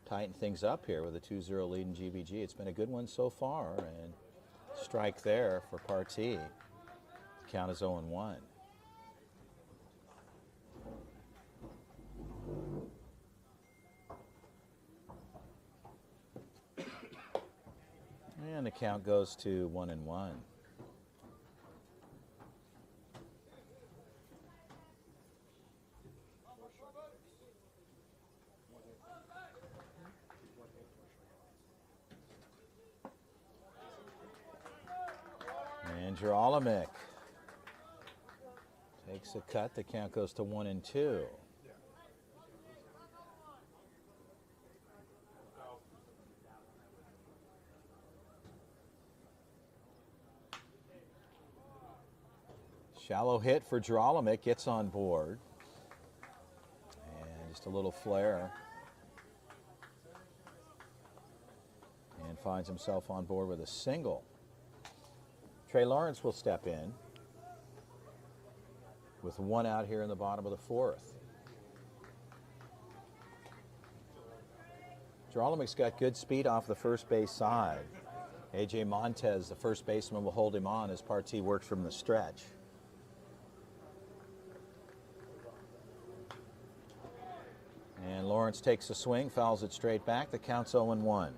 tighten things up here with a 2-0 lead in GBG. It's been a good one so far, and strike there for Partee. Count is 0-1. And the count goes to 1-1. And Gerolamic takes a cut. The count goes to 1-2. Shallow hit for Gerolamic, gets on board. And just a little flare. And finds himself on board with a single. Trey Lawrence will step in with one out here in the bottom of the fourth. Gerolamic's got good speed off the first base side. A.J. Montez, the first baseman, will hold him on as Partee works from the stretch. And Lawrence takes a swing, fouls it straight back. The count's 0-1.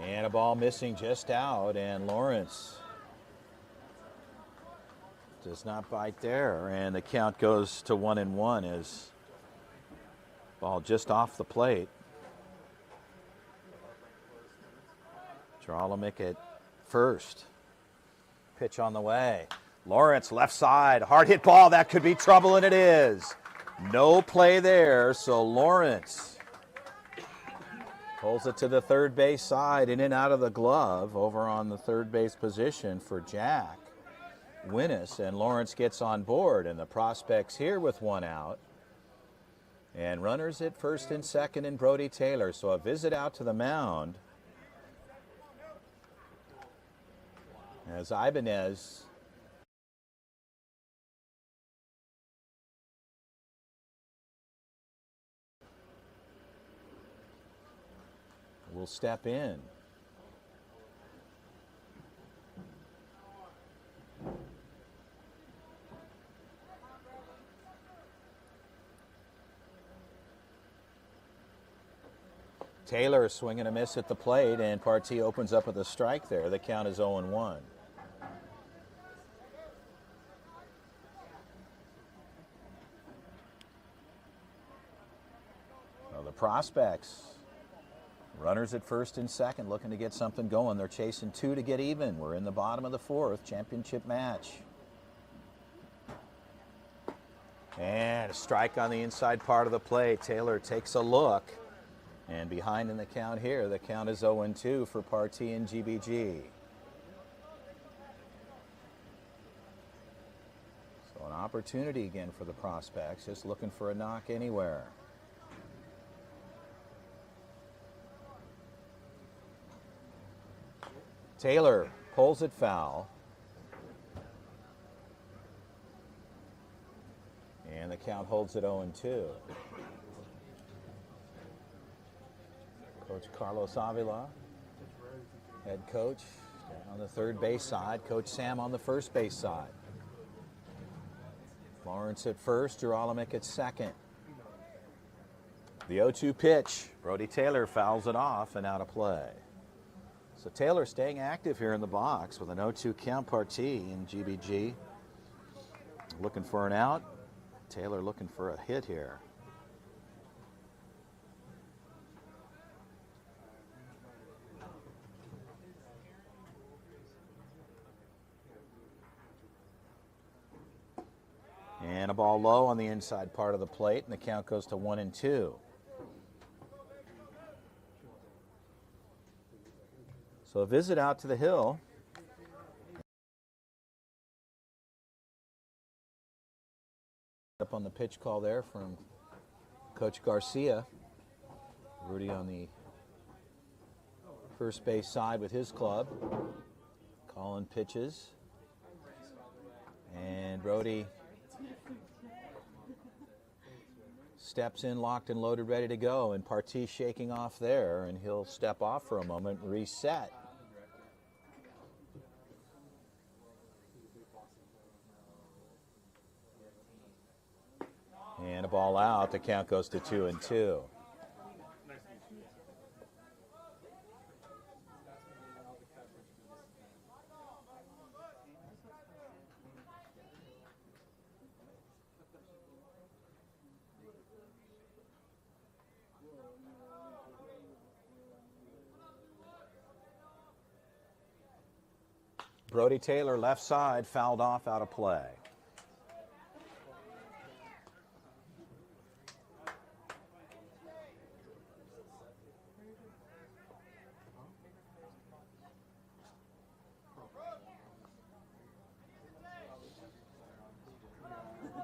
And a ball missing just out, and Lawrence does not bite there, and the count goes to 1-1 as ball just off the plate. Gerolamic at first. Pitch on the way. Lawrence left side, hard hit ball, that could be trouble, and it is. No play there, so Lawrence pulls it to the third base side, in and out of the glove over on the third base position for Jack Winnis, and Lawrence gets on board, and the prospects here with one out. And runners at first and second and Brody Taylor, so a visit out to the mound as Ibanez will step in. Taylor swinging a miss at the plate, and Partee opens up with a strike there. The count is 0-1. Well, the prospects, runners at first and second, looking to get something going. They're chasing two to get even. We're in the bottom of the fourth, championship match. And a strike on the inside part of the plate. Taylor takes a look. And behind in the count here, the count is 0-2 for Partee and GBG. So an opportunity again for the prospects, just looking for a knock anywhere. Taylor pulls it foul. And the count holds it 0-2. Coach Carlos Avila, head coach, on the third base side. Coach Sam on the first base side. Lawrence at first, Gerolamic at second. The 0-2 pitch. Brody Taylor fouls it off and out of play. So Taylor staying active here in the box with an 0-2 count. Partee in GBG looking for an out. Taylor looking for a hit here. And a ball low on the inside part of the plate, and the count goes to 1-2. So a visit out to the hill. Up on the pitch call there from Coach Garcia. Rudy on the first base side with his club. Calling pitches. And Brody steps in, locked and loaded, ready to go. And Partee shaking off there, and he'll step off for a moment and reset. And a ball out. The count goes to 2-2. Brody Taylor, left side, fouled off, out of play.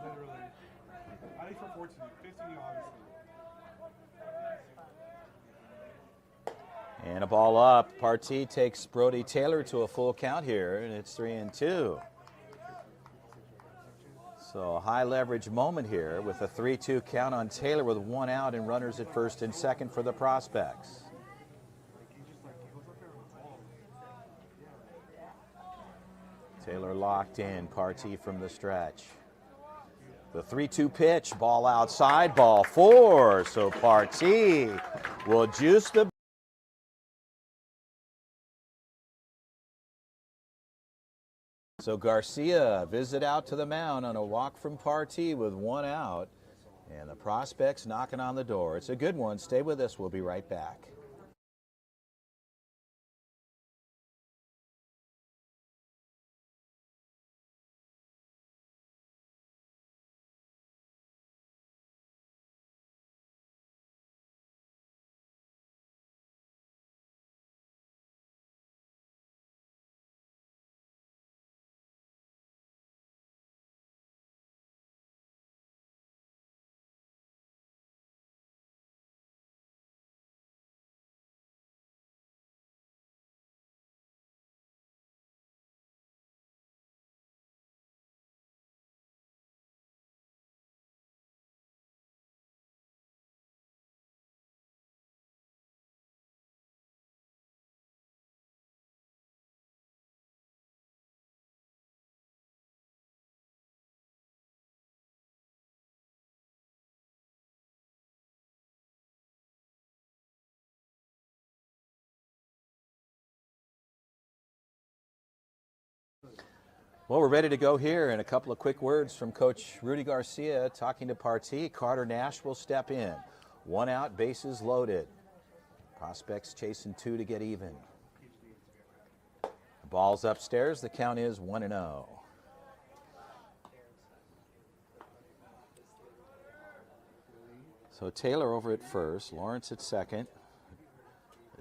Literally. I think for 14, 15, obviously. And a ball up. Partee takes Brody Taylor to a full count here, and it's 3-2. So a high leverage moment here with a 3-2 count on Taylor with one out and runners at first and second for the Prospects. Taylor locked in. Partee from the stretch. The 3-2 pitch, ball outside, ball four. So Partee will juice the. So Garcia visit out to the mound on a walk from Partee with one out. And the Prospects knocking on the door. It's a good one. Stay with us. We'll be right back. Well, we're ready to go here, and a couple of quick words from Coach Rudy Garcia talking to Partee. Carter Nash will step in. One out, bases loaded. Prospects chasing two to get even. The ball's upstairs. The count is 1-0. So Taylor over at first, Lawrence at second,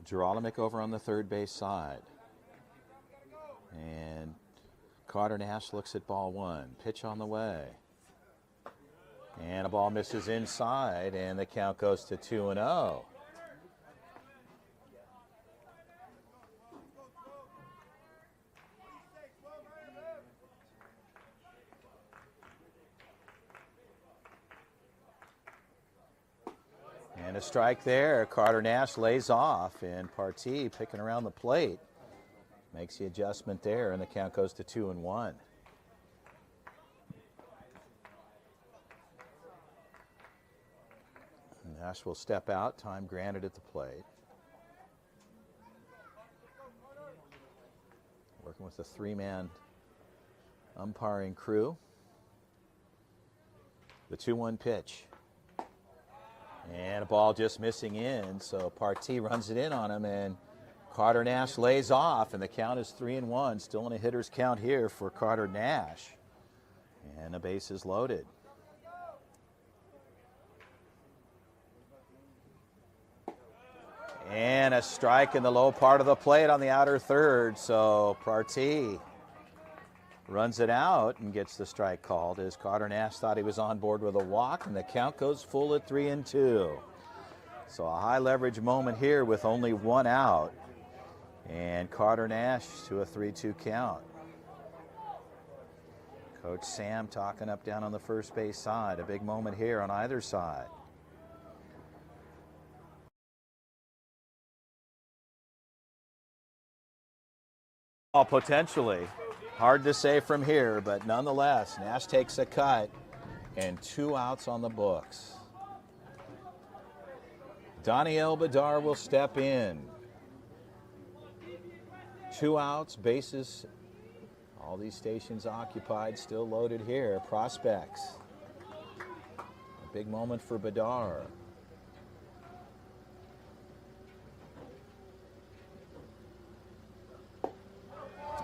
Geralimick over on the third base side. And Carter Nash looks at ball one. Pitch on the way. And a ball misses inside, and the count goes to 2-0. And a strike there. Carter Nash lays off, and Partee picking around the plate. Makes the adjustment there, and the count goes to 2-1. Nash will step out. Time granted at the plate. Working with a three-man umpiring crew. The 2-1 pitch. And a ball just missing in, so Partee runs it in on him, and Carter Nash lays off, and the count is 3-1. Still in a hitter's count here for Carter Nash. And the base is loaded. And a strike in the low part of the plate on the outer third, so Partee runs it out and gets the strike called as Carter Nash thought he was on board with a walk, and the count goes full at 3-2. So a high leverage moment here with only one out, and Carter Nash to a 3-2 count. Coach Sam talking up down on the first base side. A big moment here on either side. Potentially. Hard to say from here, but nonetheless, Nash takes a cut and 2 outs on the books. Daniel Bedard will step in. 2 outs, bases, all these stations occupied, still loaded here. Prospects. A big moment for Bedard.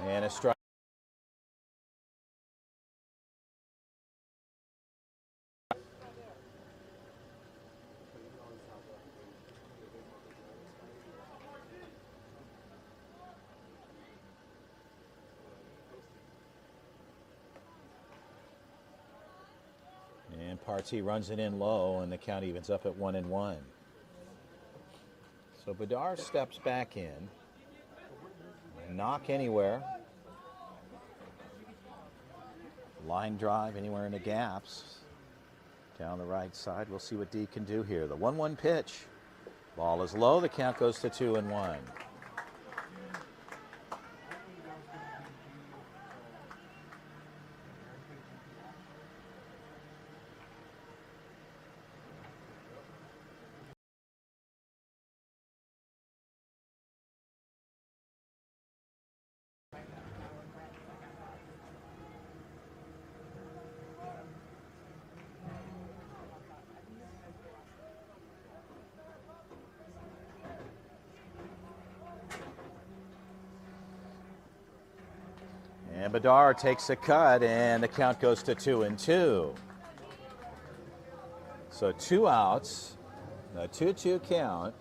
And a strike. And Partee runs it in low, and the count evens up at 1-1. So Bedard steps back in. Knock anywhere. Line drive anywhere in the gaps. Down the right side. We'll see what D can do here. The 1-1 pitch. Ball is low. The count goes to 2-1. And Bedard takes a cut, and the count goes to 2-2. So 2 outs, a 2-2 count,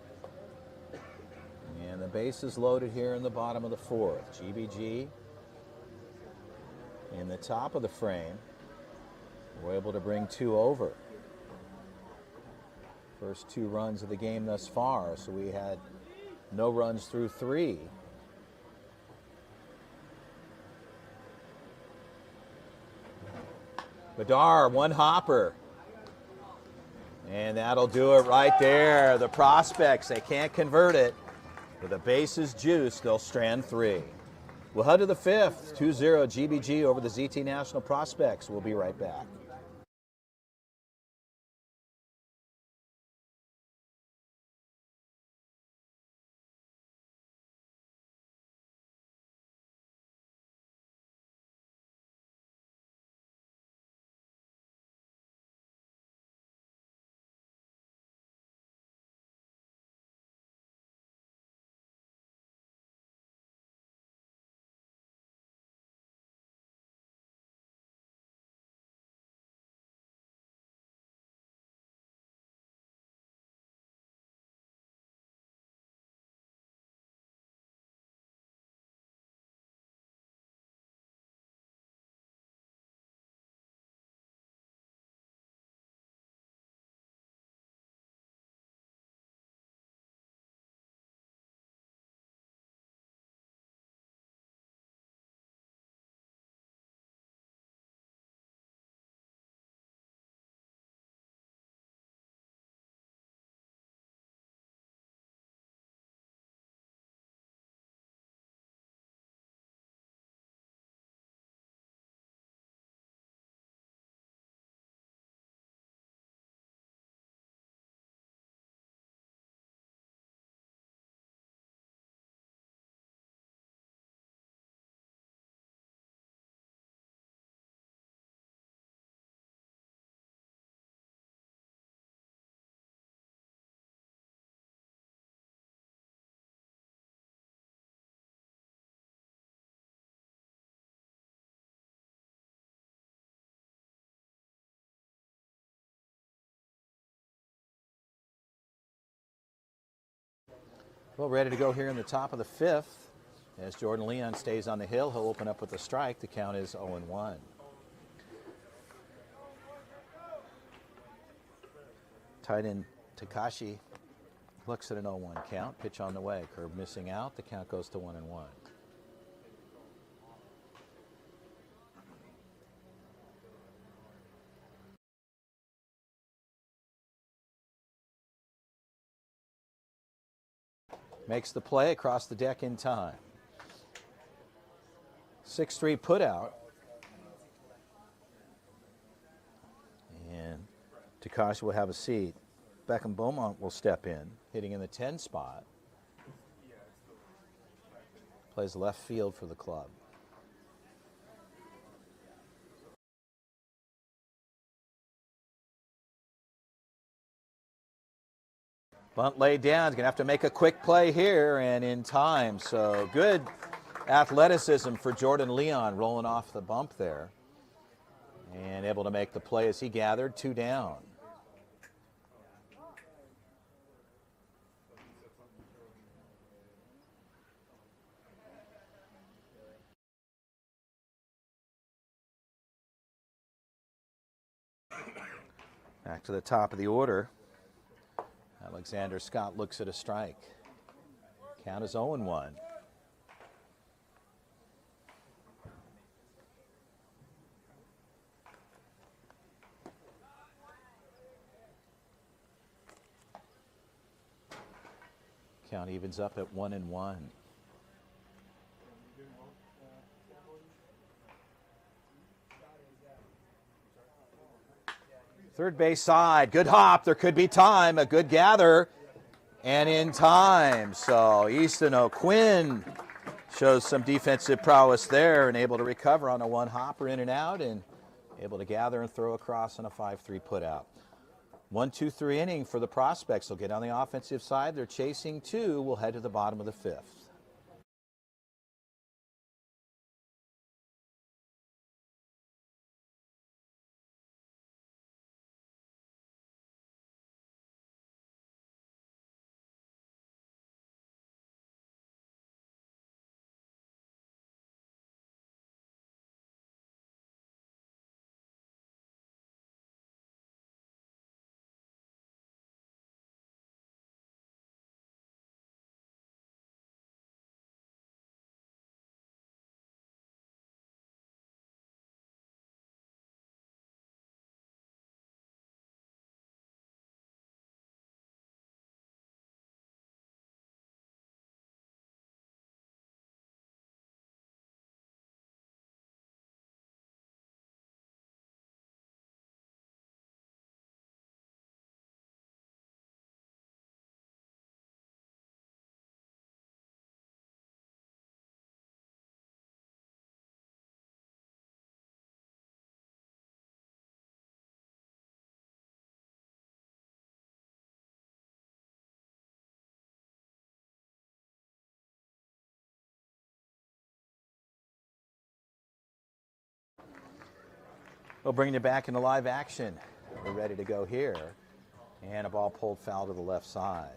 and the base is loaded here in the bottom of the 4th. GBG in the top of the frame. We're able to bring 2 over. First 2 runs of the game thus far, so we had no runs through 3. Bedard, 1 hopper. And that'll do it right there. The Prospects, they can't convert it. With the bases juiced, they'll strand 3. We'll head to the 5th, 2-0 GBG over the ZT National Prospects. We'll be right back. Well, ready to go here in the top of the fifth. As Jordan Leon stays on the hill, he'll open up with a strike. The count is 0-1. Tight end Takashi looks at an 0-1 count. Pitch on the way. Curve missing out. The count goes to 1-1. Makes the play across the deck in time. 6-3 put out. And Takashi will have a seat. Beckham Beaumont will step in, hitting in the 10 spot. Plays left field for the club. Bunt laid down. He's going to have to make a quick play here and in time. So good athleticism for Jordan Leon rolling off the bump there. And able to make the play as he gathered 2 down. Back to the top of the order. Alexander Scott looks at a strike. Count is 0-1. Count evens up at 1-1. Third base side, good hop, there could be time, a good gather, and in time. So Easton O'Quinn shows some defensive prowess there and able to recover on a 1-hopper in and out and able to gather and throw across on a 5-3 put out. 1-2-3 inning for the prospects. They'll get on the offensive side. They're chasing 2. We'll head to the bottom of the 5th. We'll bring you back into live action. We're ready to go here. And a ball pulled foul to the left side.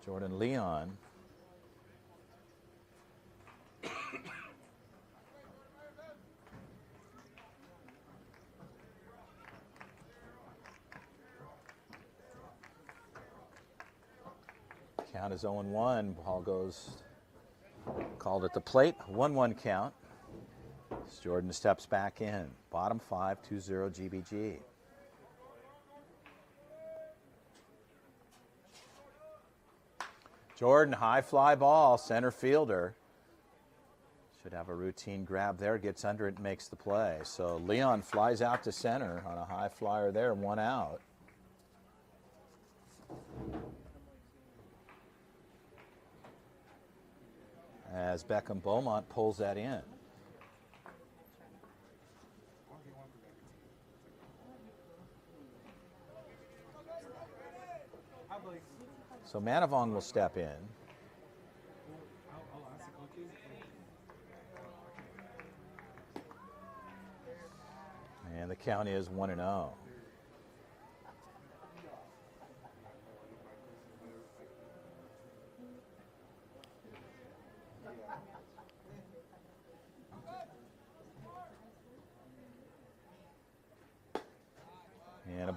Jordan Leon. Count is 0-1. Ball goes called at the plate. 1-1 count. As Jordan steps back in. Bottom 5, 2-0 GBG. Jordan, high fly ball, center fielder. Should have a routine grab there, gets under it and makes the play. So Leon flies out to center on a high flyer there, 1 out. As Beckham Beaumont pulls that in. So Manavong will step in. And the count is 1-0.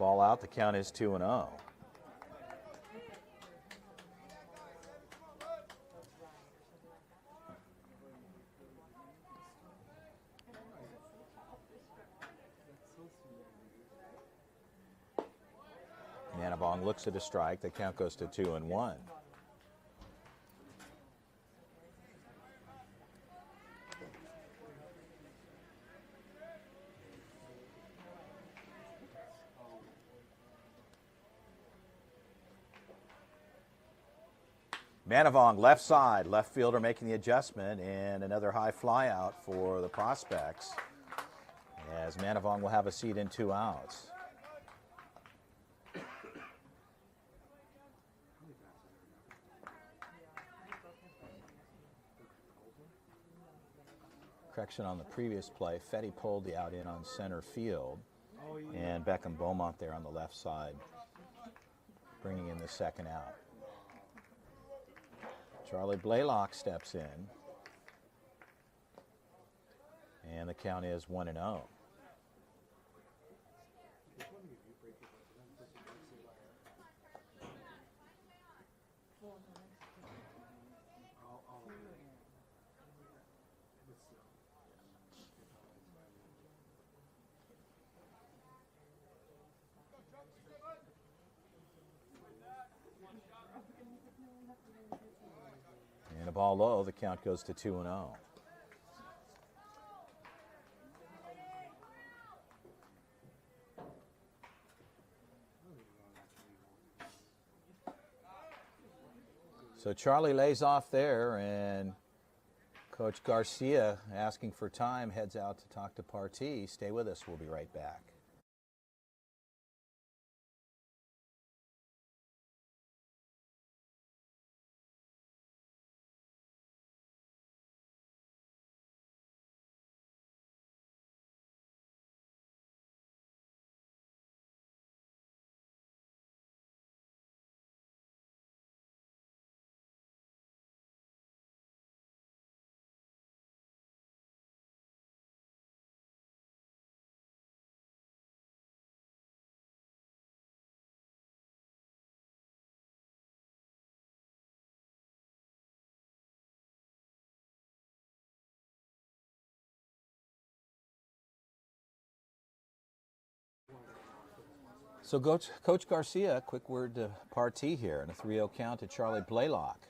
ball out. The count is 2-0. Manavong looks at a strike. The count goes to 2-1. Manavong left side, left fielder making the adjustment, and another high fly out for the prospects, as Manavong will have a seat in 2 outs. Correction on the previous play. Fetty pulled the out in on center field, and Beckham Beaumont there on the left side, bringing in the second out. Charlie Blaylock steps in, and the count is 1-0. And a ball low, the count goes to 2-0. So Charlie lays off there, and Coach Garcia, asking for time, heads out to talk to Partee. Stay with us, we'll be right back. So Coach Garcia, quick word to Partee here, and a 3-0 count to Charlie Blaylock.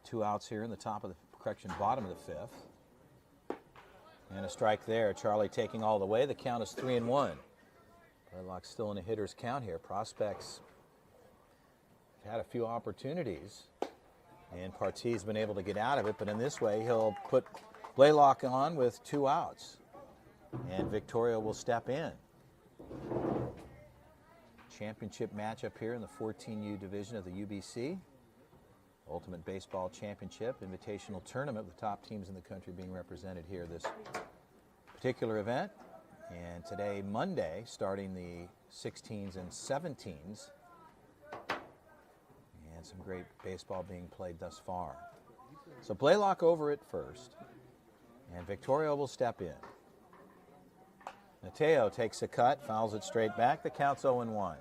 2 outs here in the top of the, bottom of the 5th. And a strike there. Charlie taking all the way. The count is 3-1. Blaylock's still in a hitter's count here. Prospects had a few opportunities, and Partee's been able to get out of it, but in this way he'll put Blaylock on with 2 outs, and Victoria will step in. Championship matchup here in the 14U division of the UBC. Ultimate Baseball Championship Invitational Tournament, with top teams in the country being represented here this particular event. And today, Monday, starting the 16s and 17s. And some great baseball being played thus far. So Blaylock over at first, and Victoria will step in. Mateo takes a cut, fouls it straight back. The count's 0-1.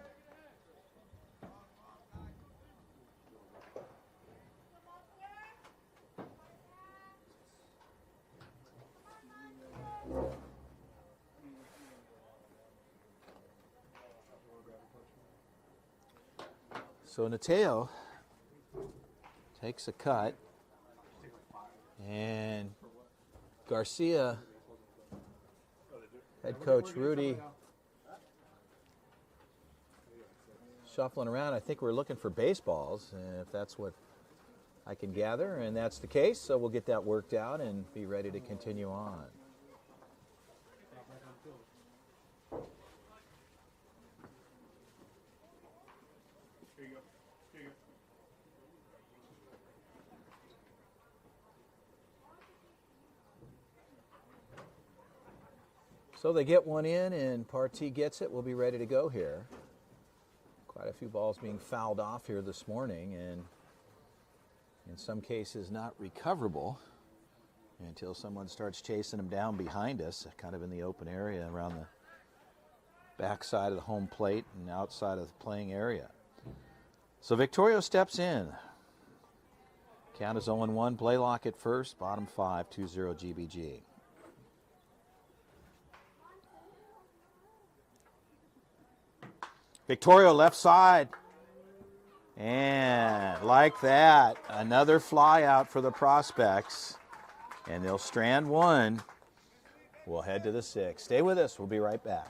So Mateo takes a cut, and Garcia, head coach Rudy, shuffling around. I think we're looking for baseballs, if that's what I can gather, and that's the case. So we'll get that worked out and be ready to continue on. So they get one in, and Partee gets it. We'll be ready to go here. Quite a few balls being fouled off here this morning, and in some cases not recoverable until someone starts chasing them down behind us, kind of in the open area around the backside of the home plate and outside of the playing area. So Victorio steps in. Count is 0-1. Blaylock at first. Bottom 5, 2-0 GBG. Victorio left side. And like that, another fly out for the Prospects. And they'll strand one. We'll head to the 6th. Stay with us. We'll be right back.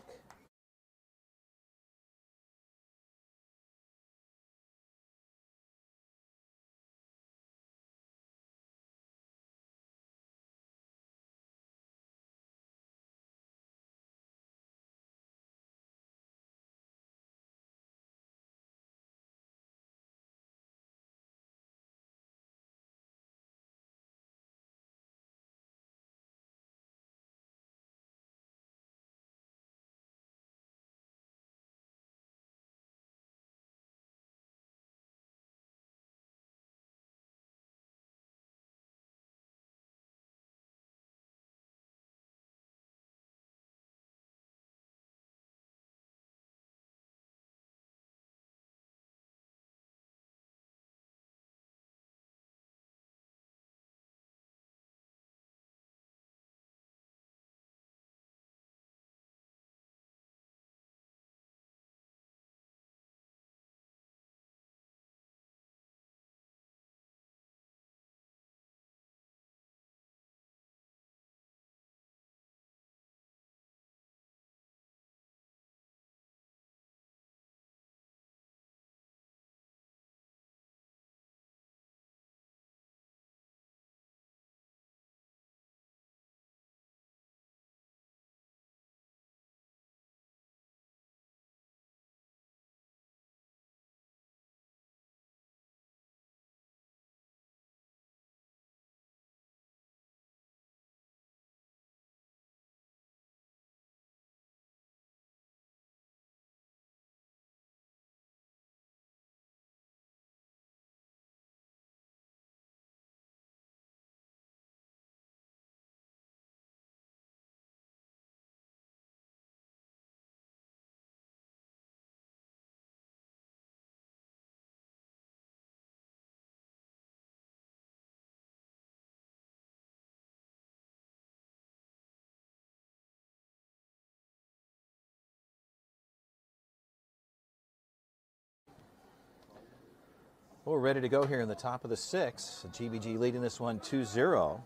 Well, we're ready to go here in the top of the 6th. GBG leading this one 2-0.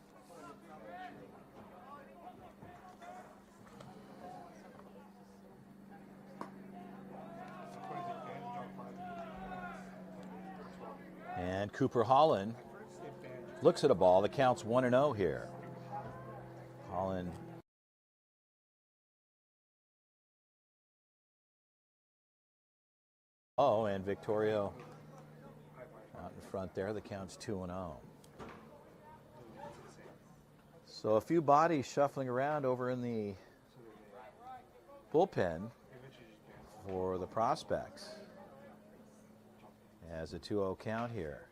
And Cooper Holland looks at a ball that counts 1-0 here. Holland. Oh, and Victorio out in front there. The count's 2-0. So a few bodies shuffling around over in the bullpen for the Prospects as a 2-0 count here.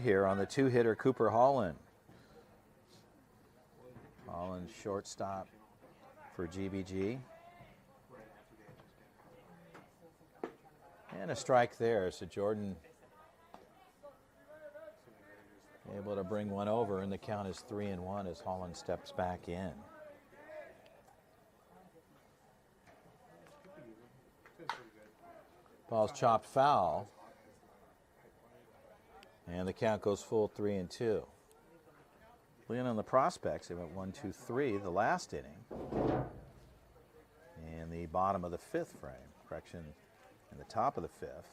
Here on the 2-hitter Cooper Holland. Holland shortstop for GBG. And a strike there, so Jordan able to bring one over, and the count is 3-1 as Holland steps back in. Ball's chopped foul, and the count goes full 3-2. Leon on the Prospects, they went 1-2-3 the last inning. In the bottom of the 5th frame, correction, in the top of the 5th.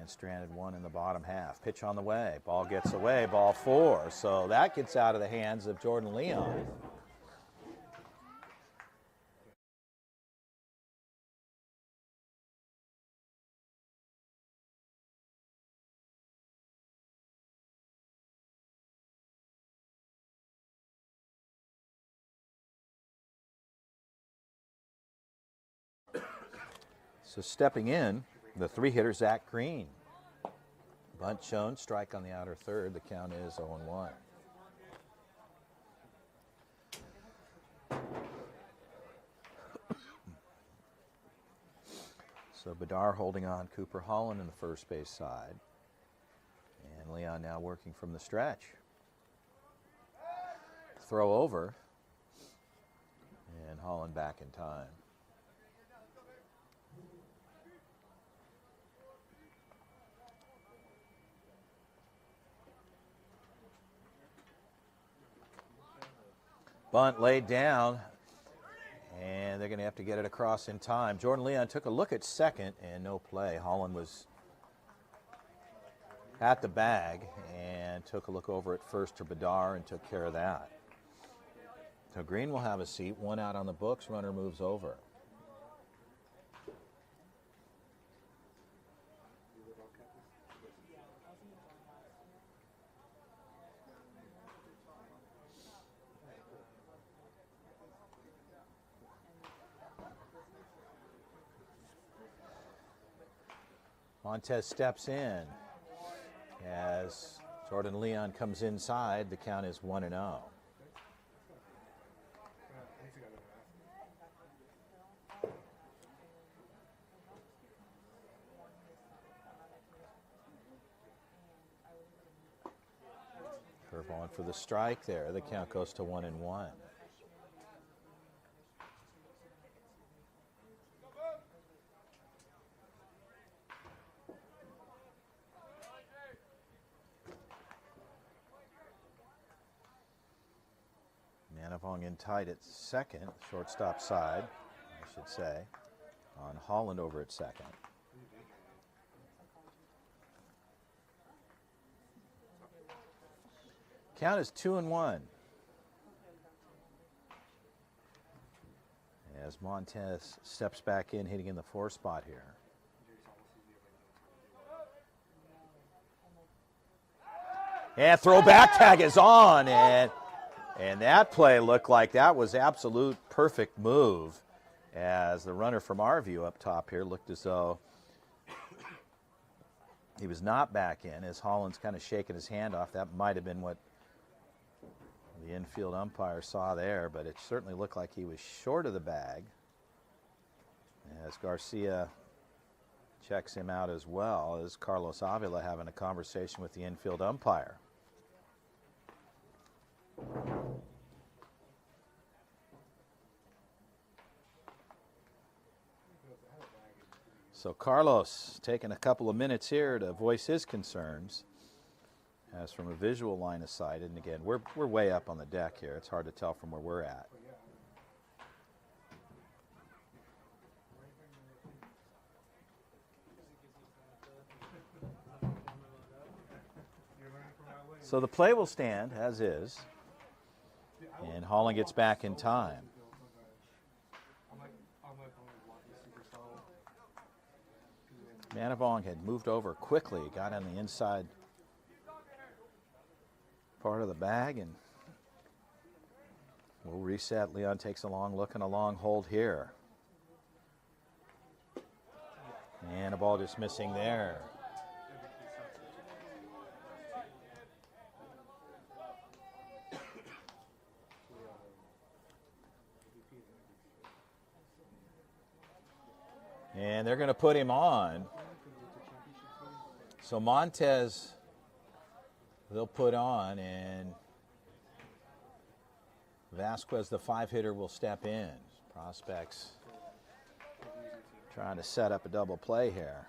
And stranded one in the bottom half. Pitch on the way. Ball gets away. Ball 4. So that gets out of the hands of Jordan Leon. So stepping in, the 3-hitter Zach Green. Bunt shown, strike on the outer third. The count is 0-1. So Bedard holding on Cooper Holland in the first base side. And Leon now working from the stretch. Throw over. And Holland back in time. Bunt laid down, and they're going to have to get it across in time. Jordan Leon took a look at second, and no play. Holland was at the bag and took a look over at first to Bedard and took care of that. So Green will have a seat. One out on the books. Runner moves over. Montez steps in as Jordan Leon comes inside. The count is 1-0. Curve on for the strike there. The count goes to 1-1. Manavong in tight at second, shortstop side, I should say, on Holland over at second. Count is 2-1. As Montez steps back in, hitting in the 4 spot here. And throwback tag is on, and that play looked like that was absolute perfect move, as the runner from our view up top here looked as though he was not back in, as Holland's kind of shaking his hand off. That might have been what the infield umpire saw there, but it certainly looked like he was short of the bag, as Garcia checks him out as well, as Carlos Avila having a conversation with the infield umpire. So Carlos taking a couple of minutes here to voice his concerns, as from a visual line of sight. And again, we're way up on the deck here. It's hard to tell from where we're at. So the play will stand as is, and Holland gets back in time. Manavong had moved over quickly, got on the inside part of the bag, and we'll reset. Leon takes a long look and a long hold here. And a ball just missing there. And they're going to put him on. So Montez, they'll put on, and Vasquez, the 5-hitter, will step in. Prospects trying to set up a double play here.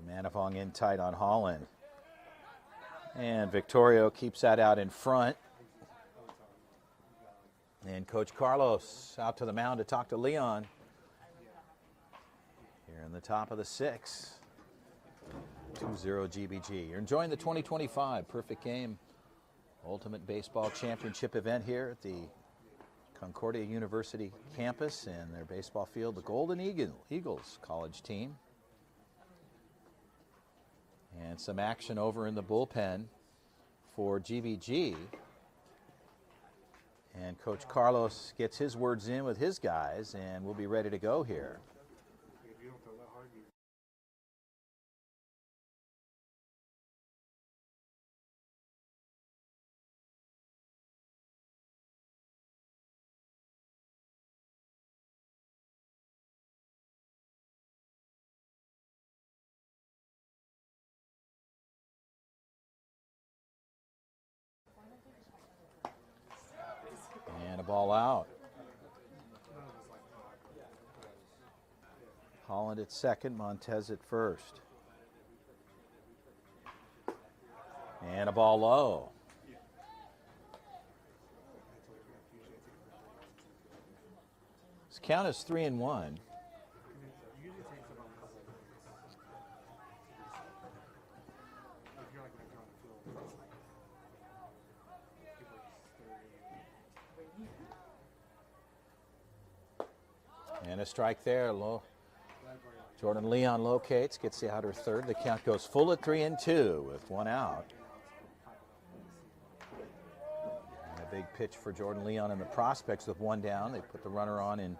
Manavong in tight on Holland. And Victorio keeps that out in front. And Coach Carlos out to the mound to talk to Leon. Here in the top of the 6. 2-0 GBG. You're enjoying the 2025 Perfect Game Ultimate Baseball Championship event here at the Concordia University campus and their baseball field, the Golden Eagles college team. And some action over in the bullpen for GBG. And Coach Carlos gets his words in with his guys, and we'll be ready to go here. Ball out. Holland at second, Montez at first. And a ball low. This count is 3-1. And a strike there. Low. Jordan Leon locates, gets the outer third. The count goes full at 3-2 with one out. And a big pitch for Jordan Leon and the prospects with one down. They put the runner on in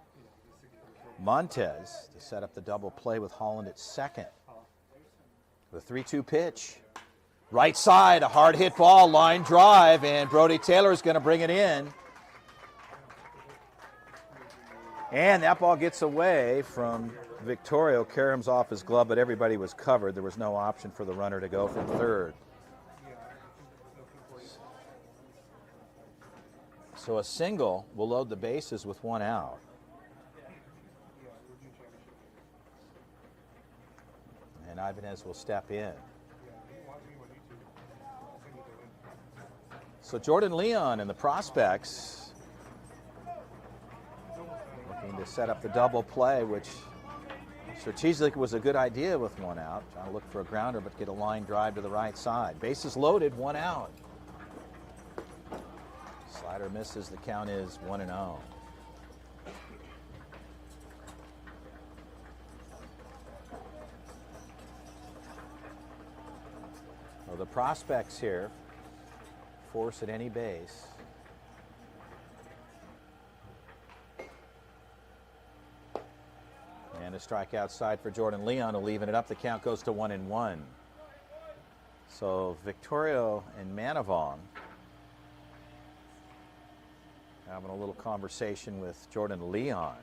Montez to set up the double play with Holland at second. The 3-2 pitch. Right side, a hard hit ball, line drive, and Brody Taylor is going to bring it in. And that ball gets away from Victorio. Karam's off his glove, but everybody was covered. There was no option for the runner to go from third. So a single will load the bases with one out. And Ibanez will step in. So Jordan Leon and the prospects looking to set up the double play, which strategically was a good idea with one out. Trying to look for a grounder, but get a line drive to the right side. Bases loaded, one out. Slider misses, the count is 1-0. Well, the prospects here force at any base. And a strike outside for Jordan Leon, who leaving it up. The count goes to 1-1. So Victorio and Manavong having a little conversation with Jordan Leon.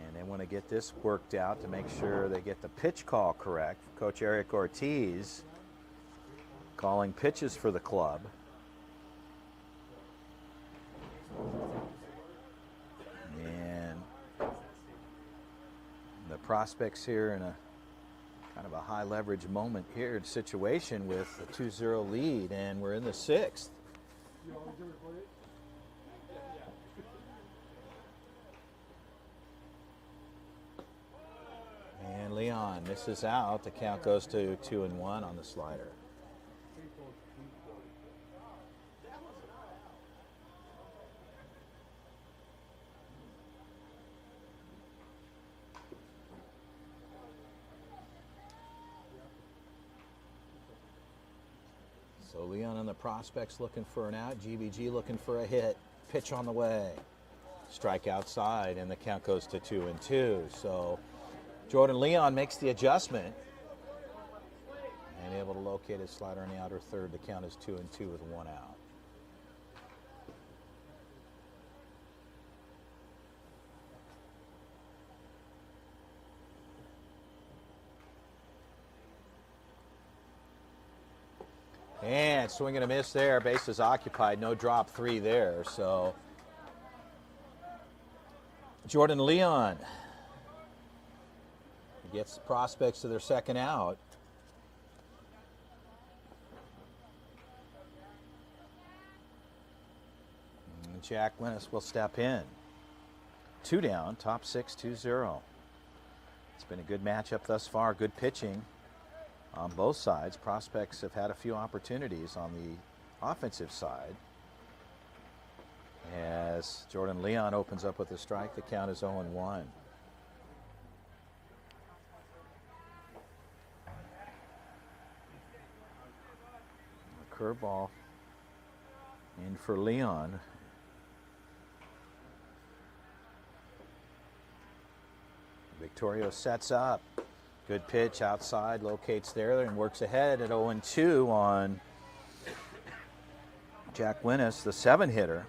And they want to get this worked out to make sure they get the pitch call correct. Coach Eric Ortiz calling pitches for the club. And the prospects here in a kind of a high leverage moment here situation with a 2-0 lead, and we're in the sixth. And Leon misses out. The count goes to 2-1 on the slider. So Leon and the prospects looking for an out. GBG looking for a hit. Pitch on the way. Strike outside, and the count goes to 2-2. So Jordan Leon makes the adjustment and able to locate his slider in the outer third. The count is 2-2 with one out. And swing and a miss there. Bases occupied. No drop, 3 there. So Jordan Leon gets the prospects to their second out. And Jack Linus will step in. 2 down, top 6, 2-0. It's been a good matchup thus far. Good pitching on both sides. Prospects have had a few opportunities on the offensive side. As Jordan Leon opens up with a strike, the count is 0-1. Curveball in for Leon. Victorio sets up. Good pitch outside, locates there and works ahead at 0-2 on Jack Winnis, the 7-hitter.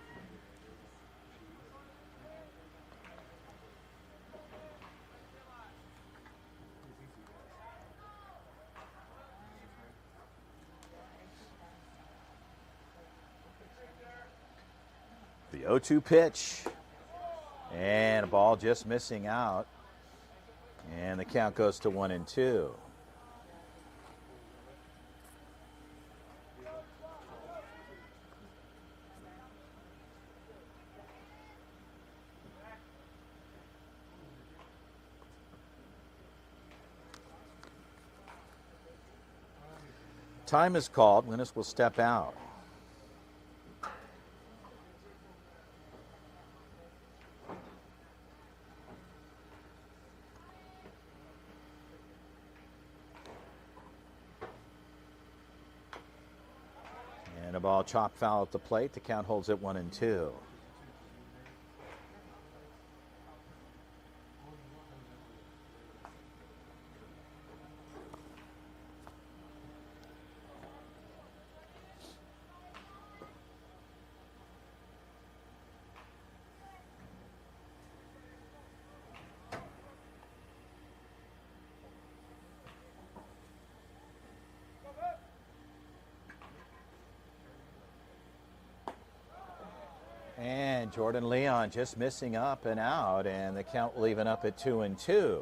The 0-2 pitch. And a ball just missing out. And the count goes to 1-2. Time is called. Linus will step out. And a ball chopped foul at the plate. The count holds at 1-2. And Jordan Leon just missing up and out, and the count will even up at 2-2.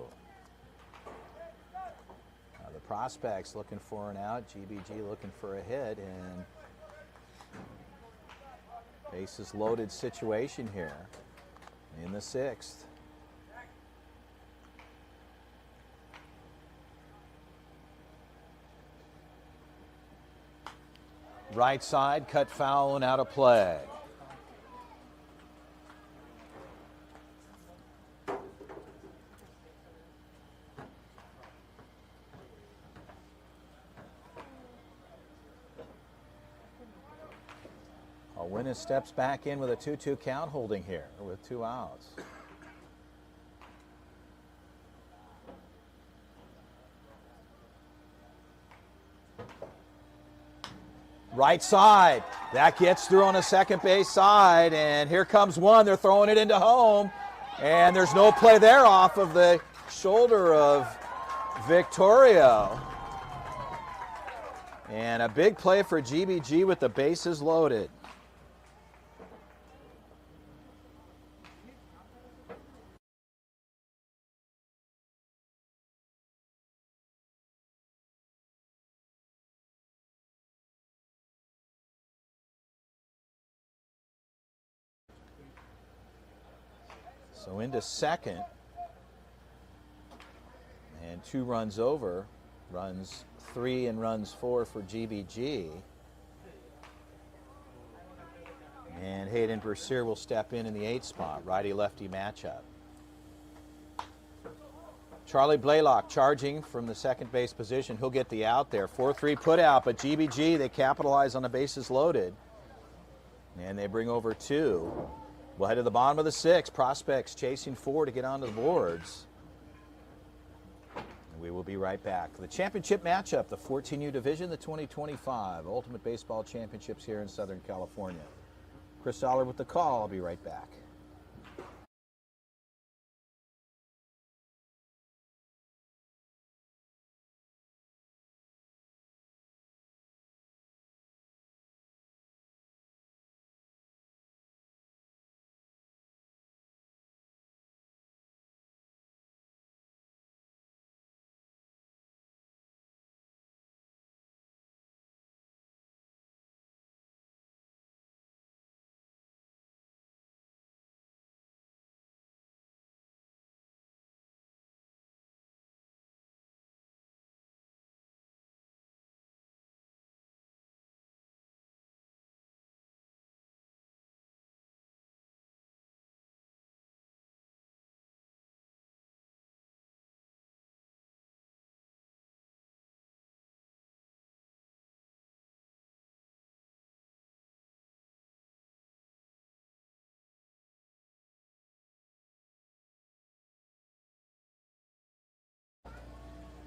The prospects looking for an out, GBG looking for a hit, and bases loaded situation here in the 6th. Right side, cut foul and out of play. Winnis steps back in with a 2-2 count, holding here with 2 outs. Right side, that gets through on the second base side, and here comes one. They're throwing it into home, and there's no play there off of the shoulder of Victorio. And a big play for GBG with the bases loaded. So into second, and 2 runs over, runs 3 and runs 4 for GBG. And Hayden Bercier will step in the 8th spot, righty-lefty matchup. Charlie Blaylock charging from the second base position. He'll get the out there. 4-3 put out, but GBG, they capitalize on the bases loaded. And they bring over 2. We'll head to the bottom of the 6th. Prospects chasing 4 to get onto the boards. And we will be right back. The championship matchup, the 14U division, the 2025 Ultimate Baseball Championships here in Southern California. Chris Allard with the call. I'll be right back.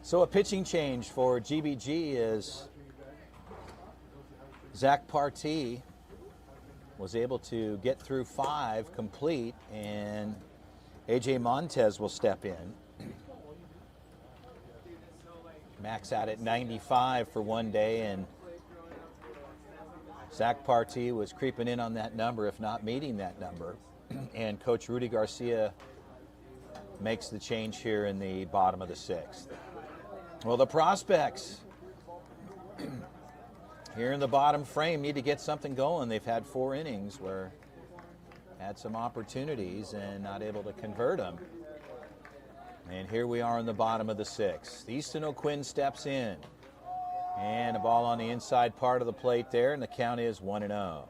So a pitching change for GBG is Zach Partee was able to get through 5 complete, and AJ Montez will step in. Max out at 95 for one day and Zach Partee was creeping in on that number, if not meeting that number. And Coach Rudy Garcia makes the change here in the bottom of the 6th. Well, the prospects here in the bottom frame need to get something going. They've had 4 innings where had some opportunities and not able to convert them. And here we are in the bottom of the 6th. Easton O'Quinn steps in. And a ball on the inside part of the plate there, and the count is 1-0.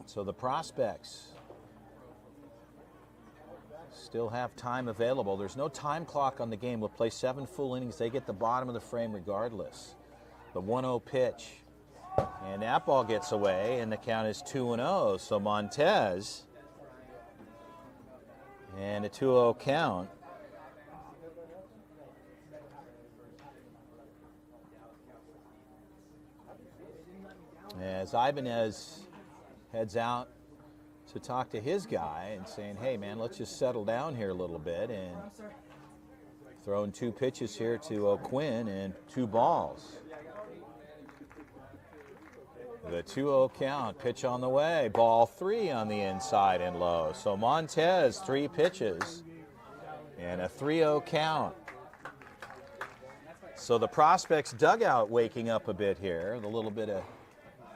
So the prospects still have time available. There's no time clock on the game. We'll play 7 full innings. They get the bottom of the frame regardless. The 1-0 pitch. And that ball gets away, and the count is 2-0. So Montez, and a 2-0 count. As Ibanez heads out to talk to his guy and saying, hey man, let's just settle down here a little bit, and throwing 2 pitches here to O'Quinn and 2 balls. The 2-0 count, pitch on the way, ball 3 on the inside and low. So Montez, 3 pitches and a 3-0 count. So the prospects dugout waking up a bit here, a little bit of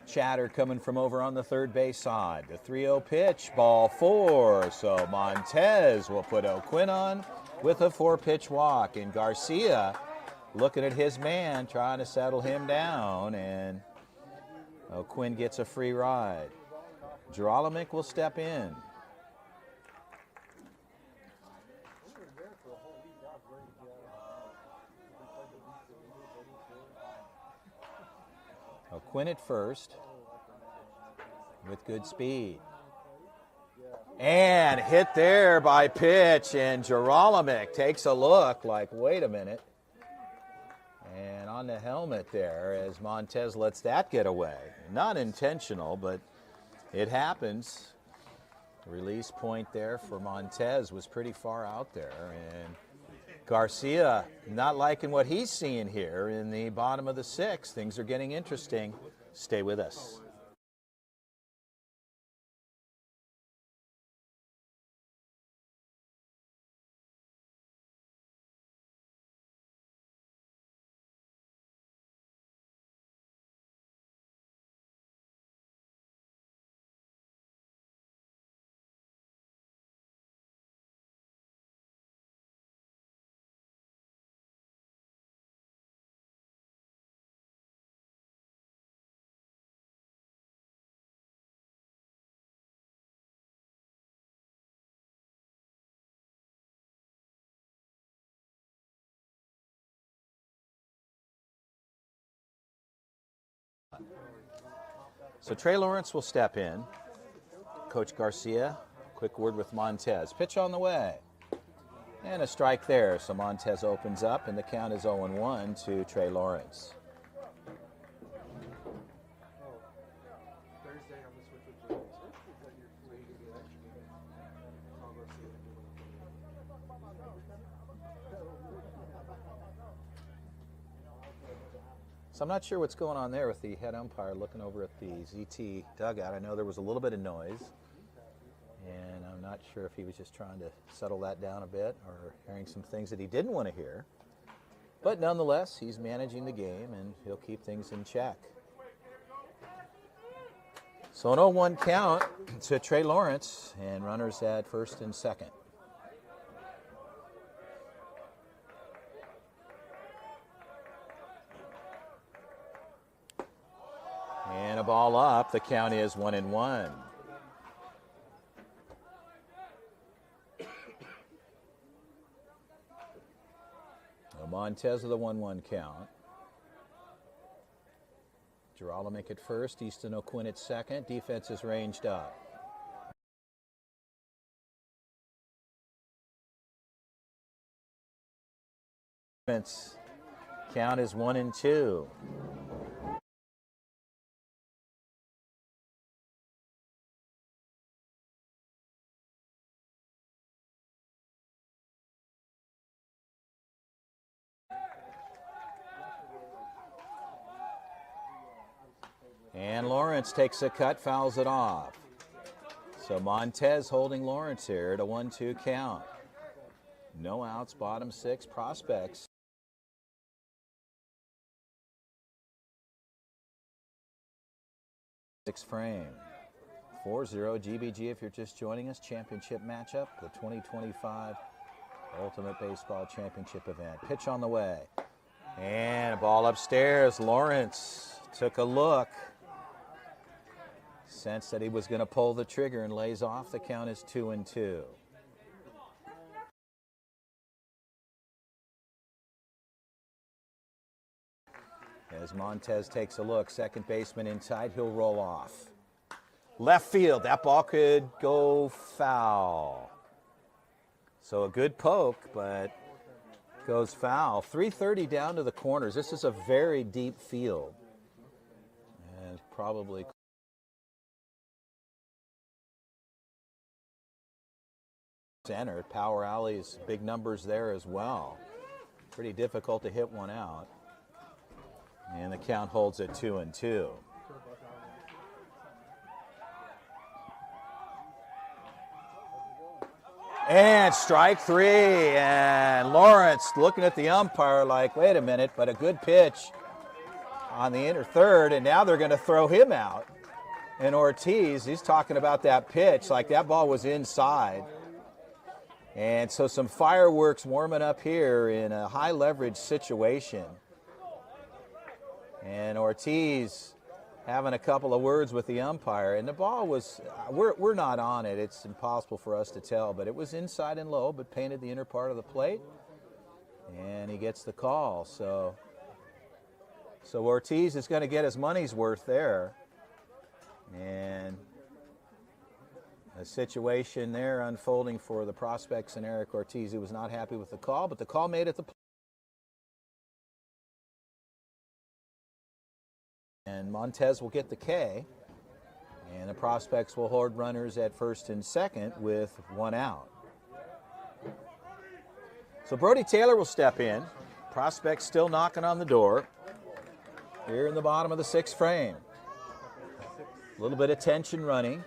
chatter coming from over on the third base side. The 3-0 pitch, ball 4. So Montez will put O'Quinn on with a 4-pitch walk. And Garcia looking at his man, trying to settle him down. And O'Quinn gets a free ride. Geralamick will step in. O'Quinn at first with good speed. And hit there by pitch, and Geralamick takes a look like, wait a minute. And on the helmet there as Montez lets that get away. Not intentional, but it happens. The release point there for Montez was pretty far out there, and Garcia not liking what he's seeing here in the bottom of the 6th. Things are getting interesting. Stay with us. So Trey Lawrence will step in. Coach Garcia, quick word with Montez. Pitch on the way. And a strike there. So Montez opens up, and the count is 0-1 to Trey Lawrence. So I'm not sure what's going on there with the head umpire looking over at the ZT dugout. I know there was a little bit of noise, and I'm not sure if he was just trying to settle that down a bit or hearing some things that he didn't want to hear. But nonetheless, he's managing the game, and he'll keep things in check. So an 0-1 count to Trey Lawrence, and runners at first and second. And a ball up. The count is 1-1. Montez with a 1-1 count. Geralamick at first. Easton O'Quinn at second. Defense is ranged up. Count is 1-2. And Lawrence takes a cut, fouls it off. So Montez holding Lawrence here at a 1-2 count. No outs, bottom 6 prospects. Sixth frame. 4-0 GBG if you're just joining us. Championship matchup, the 2025 Ultimate Baseball Championship event. Pitch on the way. And a ball upstairs. Lawrence took a look. Sensed that he was going to pull the trigger and lays off. The count is 2-2. As Montez takes a look, second baseman inside, he'll roll off. Left field, that ball could go foul. So a good poke, but goes foul. 330 down to the corners. This is a very deep field. And probably center. Power alleys, big numbers there as well. Pretty difficult to hit one out. And the count holds at 2-2. And strike 3. And Lawrence looking at the umpire like, wait a minute, but a good pitch on the inner third. And now they're going to throw him out. And Ortiz, he's talking about that pitch like that ball was inside. And so some fireworks warming up here in a high leverage situation. And Ortiz having a couple of words with the umpire. And the ball was, we're not on it. It's impossible for us to tell. But it was inside and low, but painted the inner part of the plate. And he gets the call. So Ortiz is going to get his money's worth there. And a situation there unfolding for the prospects and Eric Ortiz, who was not happy with the call. But the call made at the plate. And Montez will get the K, and the prospects will hold runners at first and second with one out. So Brody Taylor will step in. Prospects still knocking on the door here in the bottom of the 6th frame. A little bit of tension running.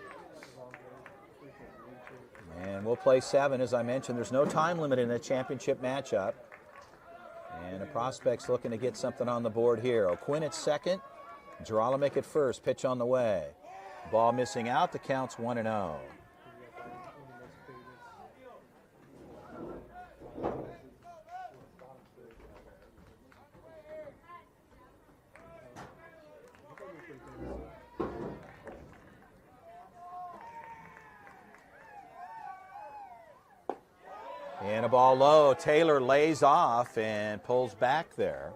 And we'll play 7. As I mentioned, there's no time limit in a championship matchup. And the prospects looking to get something on the board here. O'Quinn at second. Geralamick at first, pitch on the way. Ball missing out, the count's 1-0. And a ball low, Taylor lays off and pulls back there.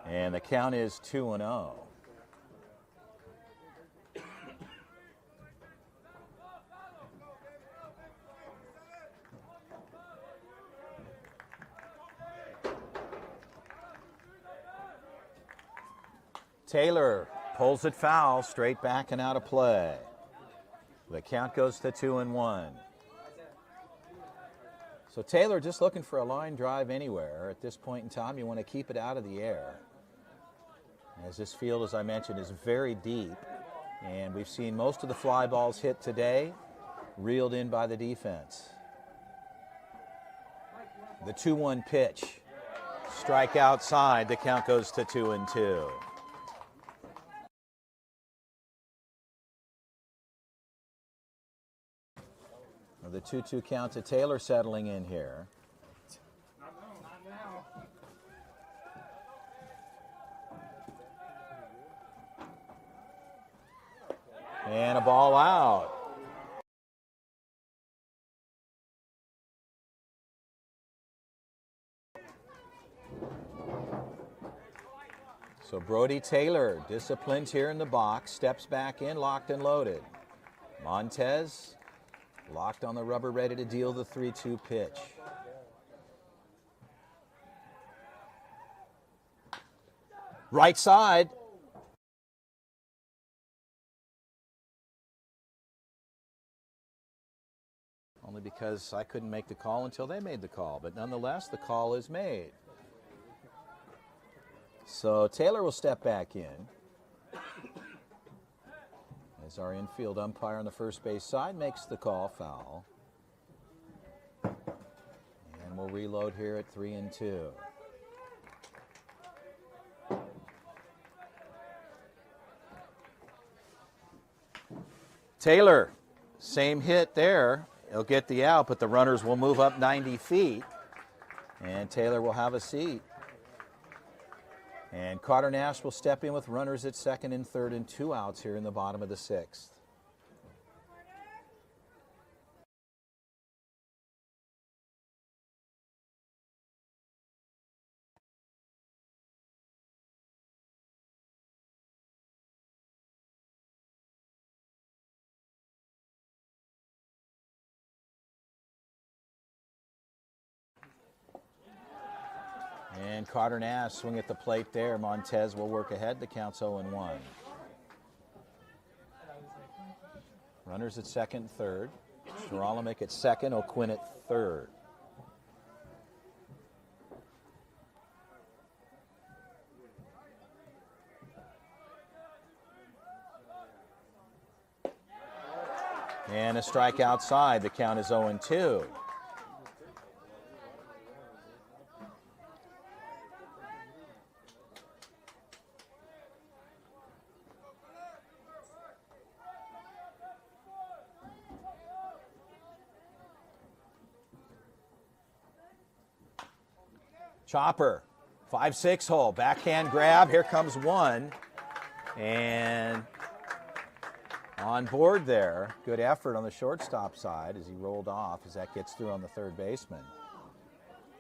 And the count is 2-0. Taylor pulls it foul, straight back and out of play. The count goes to 2-1. So Taylor just looking for a line drive anywhere. At this point in time, you want to keep it out of the air. As this field, as I mentioned, is very deep. And we've seen most of the fly balls hit today, reeled in by the defense. The 2-1 pitch. Strike outside, the count goes to 2-2. The 2-2 count to Taylor settling in here. And a ball out. So Brody Taylor, disciplined here in the box, steps back in, locked and loaded. Montez locked on the rubber, ready to deal the 3-2 pitch. Right side. Only because I couldn't make the call until they made the call. But nonetheless, the call is made. So Taylor will step back in. as our infield umpire on the first base side makes the call foul. And we'll reload here at 3-2. Taylor, same hit there. He'll get the out, but the runners will move up 90 feet. And Taylor will have a seat. And Carter Nash will step in with runners at second and third and 2 outs here in the bottom of the 6th. And Carter Nash swing at the plate there. Montez will work ahead. The count's 0-1. Runners at second and third. Sharalamick at second. O'Quinn at third. And a strike outside. The count is 0-2. Chopper, 5-6 hole, backhand grab. Here comes one. And on board there. Good effort on the shortstop side as he rolled off as that gets through on the third baseman.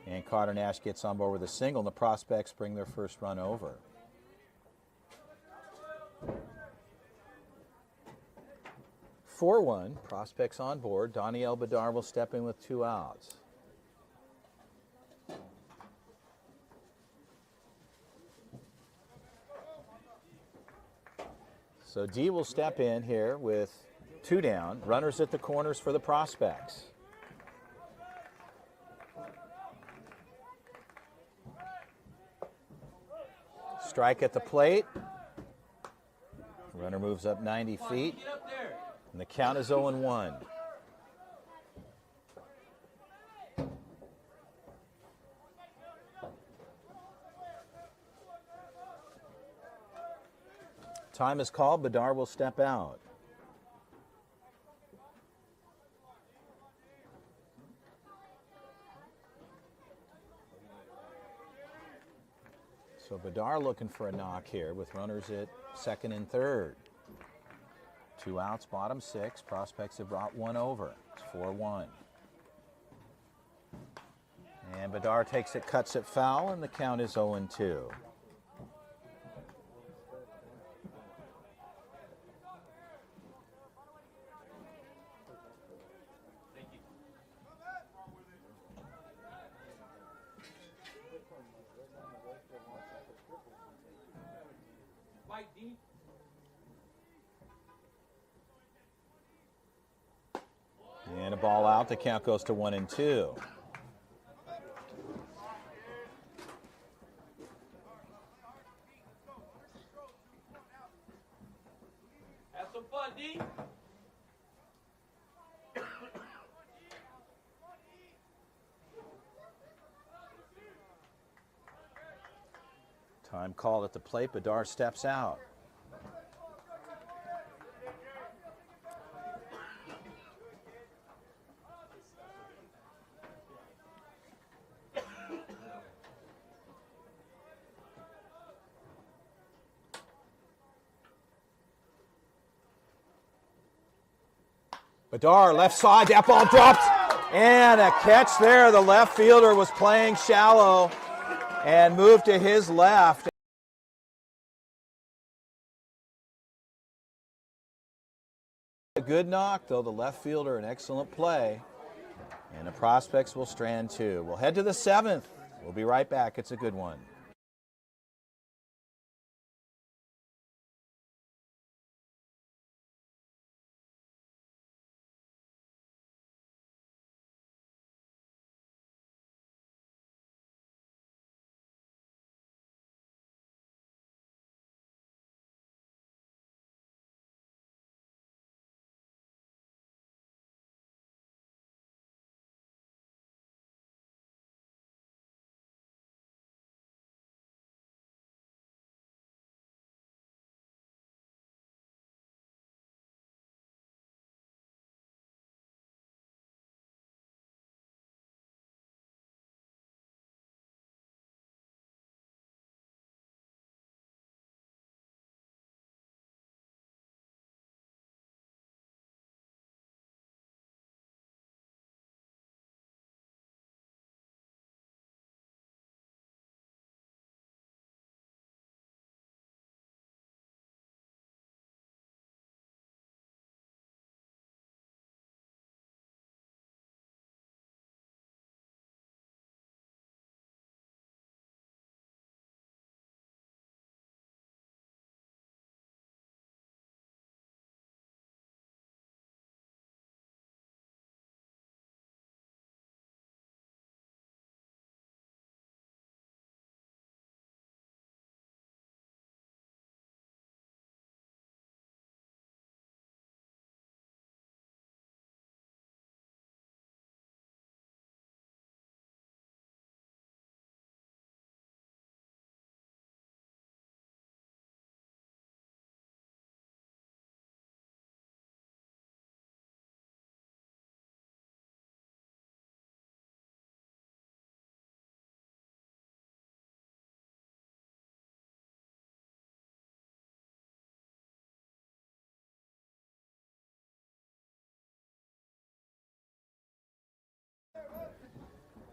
And Carter Nash gets on board with a single, and the Prospects bring their first run over. (4-1), Prospects on board. Daniel Bedard will step in with 2 outs. So D will step in here with 2 down. Runners at the corners for the Prospects. Strike at the plate. Runner moves up 90 feet. And the count is 0-1. Time is called. Bedard will step out. So Bedard looking for a knock here with runners at second and third. 2 outs, bottom 6. Prospects have brought 1 over. It's 4-1. And Bedard takes it, cuts it foul, and the count is 0-2. And a ball out. The count goes to 1-2. Have some fun, D. Time called at the plate. Bedard steps out. Bedard, left side, that ball dropped, and a catch there. The left fielder was playing shallow and moved to his left. A good knock, though. The left fielder, an excellent play. And the Prospects will strand 2. We'll head to the 7th. We'll be right back. It's a good one.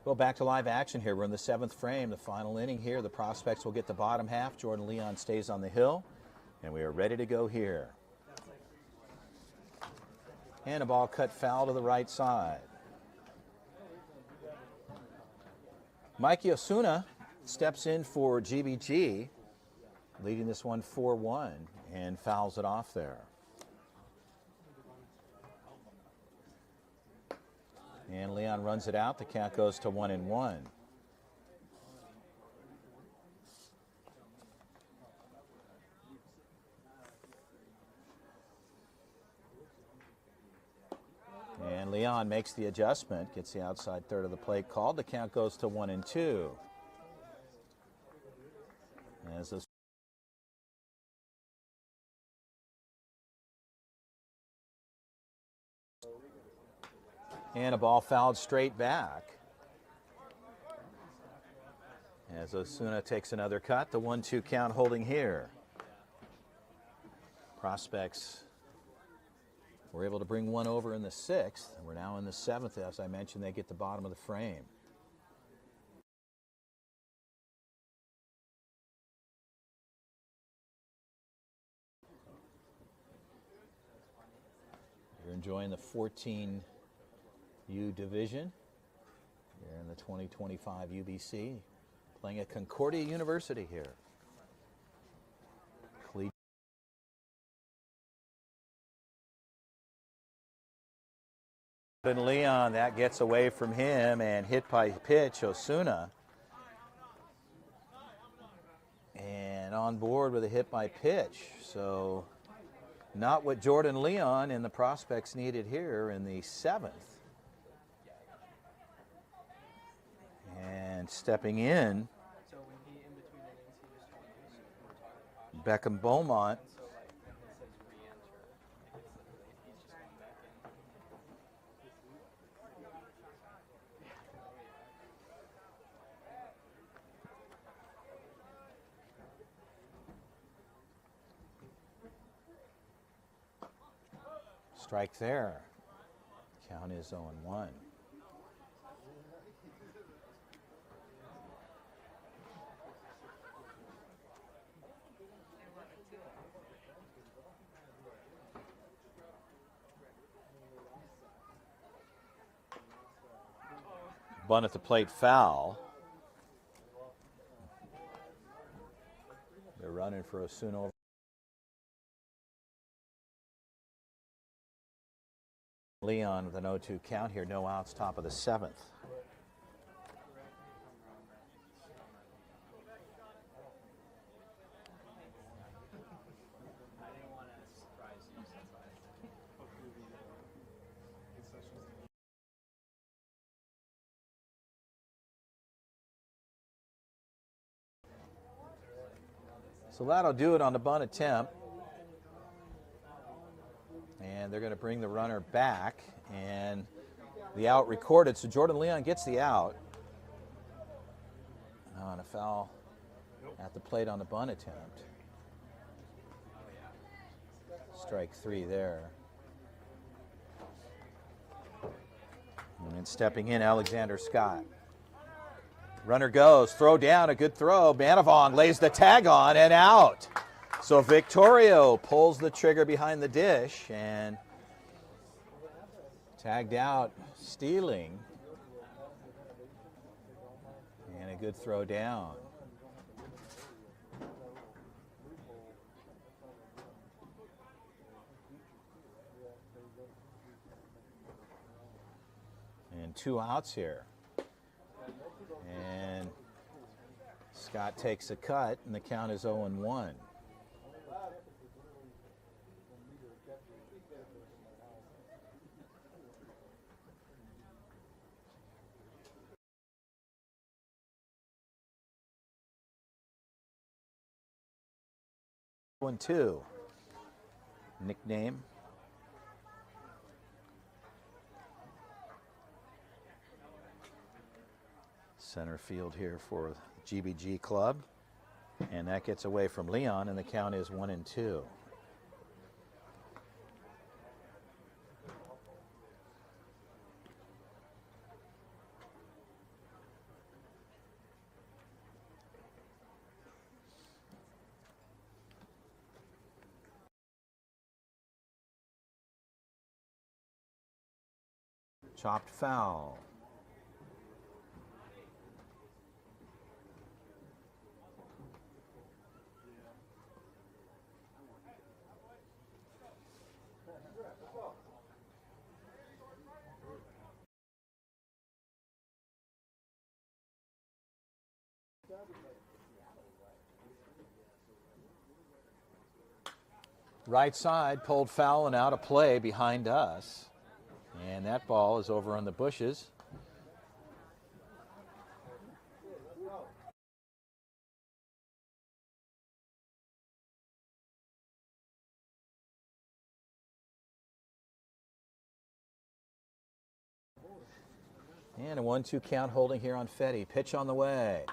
Well, back to live action here. We're in the 7th frame, the final inning here. The prospects will get the bottom half. Jordan Leon stays on the hill, and we are ready to go here. And a ball cut foul to the right side. Mikey Osuna steps in for GBG, leading this one 4-1, and fouls it off there. And Leon runs it out. The count goes to 1-1. And Leon makes the adjustment, gets the outside third of the plate called. The count goes to 1-2. As this and a ball fouled straight back. As Osuna takes another cut, the 1-2 count holding here. Prospects were able to bring one over in the 6th. We're now in the 7th. As I mentioned, they get the bottom of the frame. You're enjoying the 14U division. You're in the 2025 UBC, playing at Concordia University here. And Leon, that gets away from him and hit by pitch, Osuna. And on board with a hit by pitch. So not what Jordan Leon and the prospects needed here in the 7th. And stepping in, Beckham Beaumont. Strike there. Count is 0-1. Bunt at the plate, foul. They're running for Osuna. Leon with an 0-2 count here, no outs, top of the 7th. So that'll do it on the bunt attempt. And they're going to bring the runner back, and the out recorded. So Jordan Leon gets the out on a foul at the plate on the bunt attempt. Strike 3 there. And then stepping in, Alexander Scott. Runner goes, throw down, a good throw. Manavong lays the tag on and out. So Victorio pulls the trigger behind the dish and tagged out, stealing. And a good throw down. And 2 outs here. And Scott takes a cut, and the count is 0-1. One, two. Nickname. Center field here for GBG Club. And that gets away from Leon, and the count is 1-2. Chopped foul. Right side pulled foul and out of play behind us. And that ball is over on the bushes. And a 1-2 count holding here on Fetty. Pitch on the way.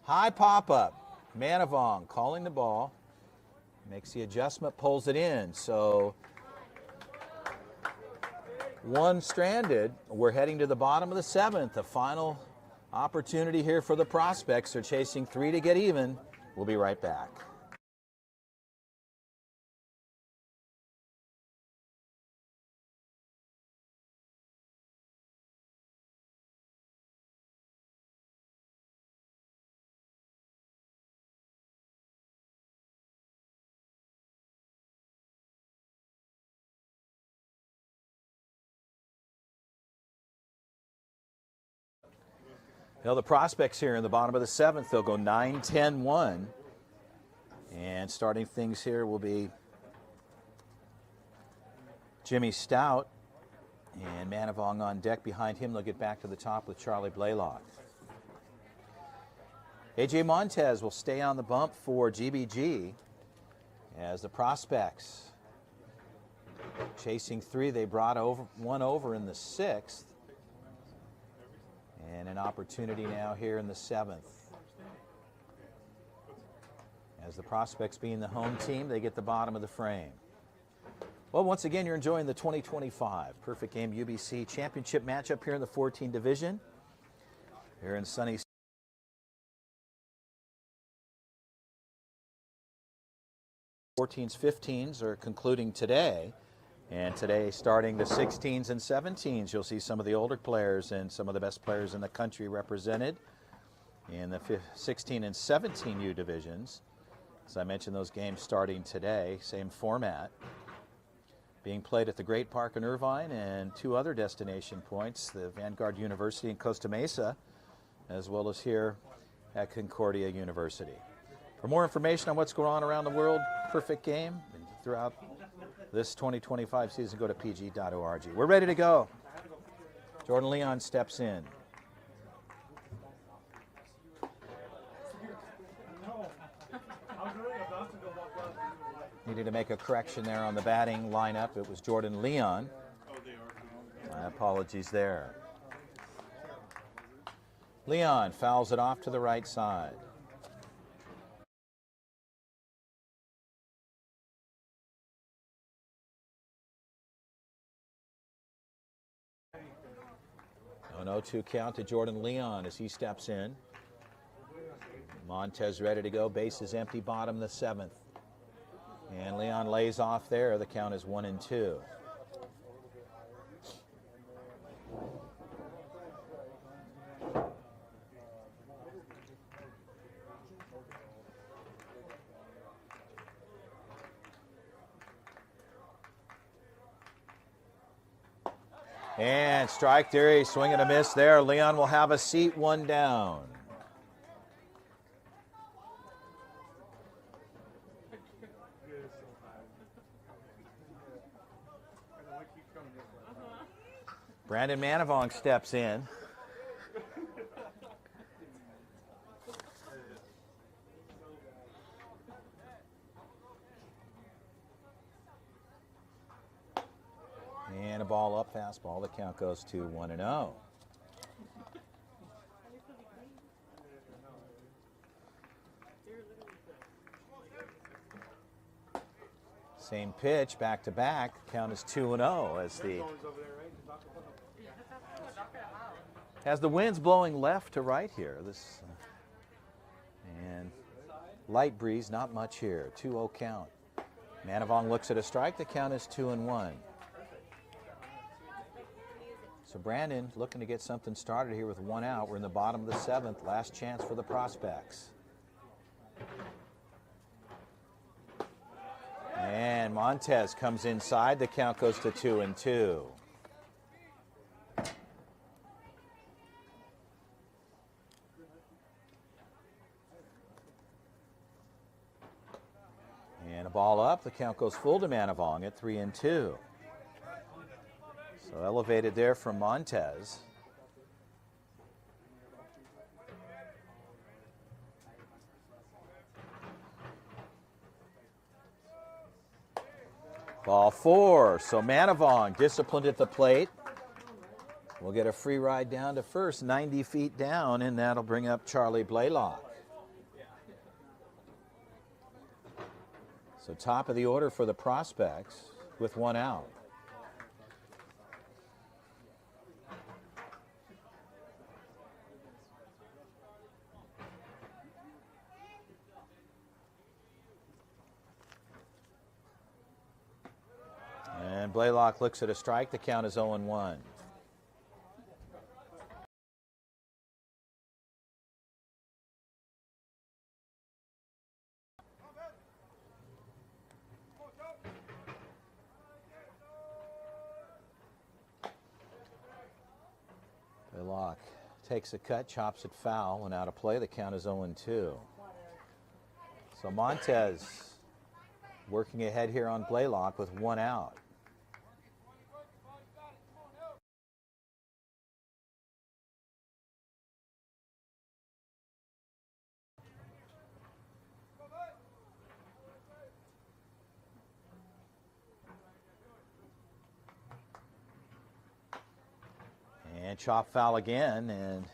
High pop-up. Manavong calling the ball. Makes the adjustment, pulls it in. So one stranded. We're heading to the bottom of the 7th. A final opportunity here for the Prospects. They're chasing 3 to get even. We'll be right back. Now the Prospects here in the bottom of the 7th, they'll go 9-10-1. And starting things here will be Jimmy Stout and Manavong on deck. Behind him, they'll get back to the top with Charlie Blaylock. A.J. Montez will stay on the bump for GBG as the Prospects chasing 3. They brought one over in the 6th. And an opportunity now here in the 7th. As the Prospects being the home team, they get the bottom of the frame. Well, once again, you're enjoying the 2025 Perfect Game UBC Championship matchup here in the 14 division. Here in sunny 14s, 15s are concluding today. And today, starting the 16s and 17s, you'll see some of the older players and some of the best players in the country represented in the 16 and 17U divisions. As I mentioned, those games starting today, same format, being played at the Great Park in Irvine and 2 other destination points, the Vanguard University in Costa Mesa, as well as here at Concordia University. For more information on what's going on around the world, Perfect Game, and throughout this 2025 season, go to pg.org. We're ready to go. Jordan Leon steps in. Needed to make a correction there on the batting lineup. It was Jordan Leon. My apologies there. Leon fouls it off to the right side. An 0-2 count to Jordan Leon as he steps in. Montez ready to go. Base is empty, bottom of the 7th. And Leon lays off there. The count is 1-2. And strike theory, swing and a miss there. Leon will have a seat, 1 down. Brandon Manavong steps in. And a ball up, fastball. The count goes to 1-0. Same pitch, back to back. Count is 2-0 as the wind's blowing left to right here. And light breeze, not much here. 2-0 count. Manavong looks at a strike. The count is 2-1. So Brandon looking to get something started here with 1 out. We're in the bottom of the 7th. Last chance for the Prospects. And Montez comes inside. The count goes to 2-2. And a ball up. The count goes full to Manavong at 3-2. So elevated there from Montez. Ball 4. So Manavong disciplined at the plate. We'll get a free ride down to first, 90 feet down, and that'll bring up Charlie Blaylock. So top of the order for the Prospects with 1 out. And Blaylock looks at a strike. The count is 0-1. Blaylock takes a cut, chops it foul, and out of play. The count is 0-2. So Montez working ahead here on Blaylock with 1 out. And chop foul again, and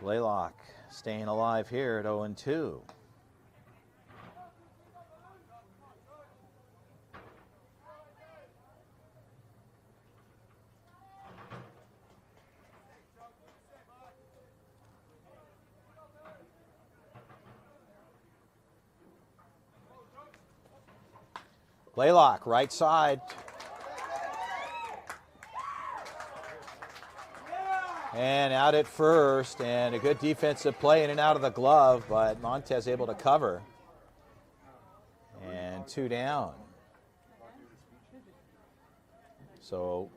Blaylock staying alive here at 0-2. Blaylock, right side. And out at first, and a good defensive play in and out of the glove, but Montez able to cover. And 2 down. So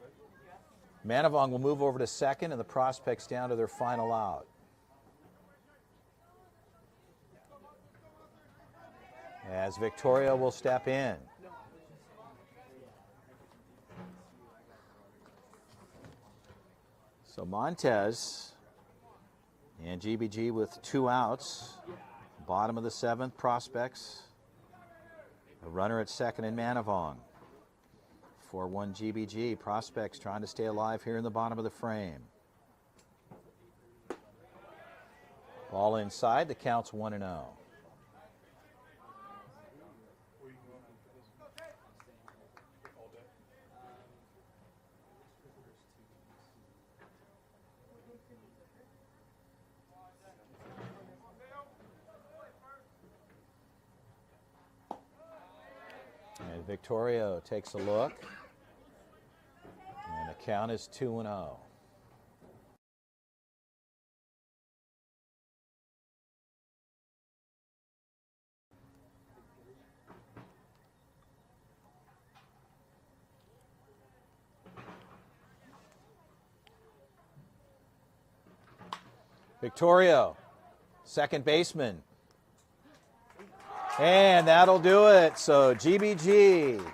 Manavong will move over to second, and the Prospects down to their final out. As Victoria will step in. So Montez and GBG with 2 outs. Bottom of the 7th, Prospects. A runner at second in Manavong. 4-1 GBG. Prospects trying to stay alive here in the bottom of the frame. Ball inside. The count's 1-0. And Victoria takes a look, and the count is 2-0. Victoria, second baseman. And that'll do it. So GBG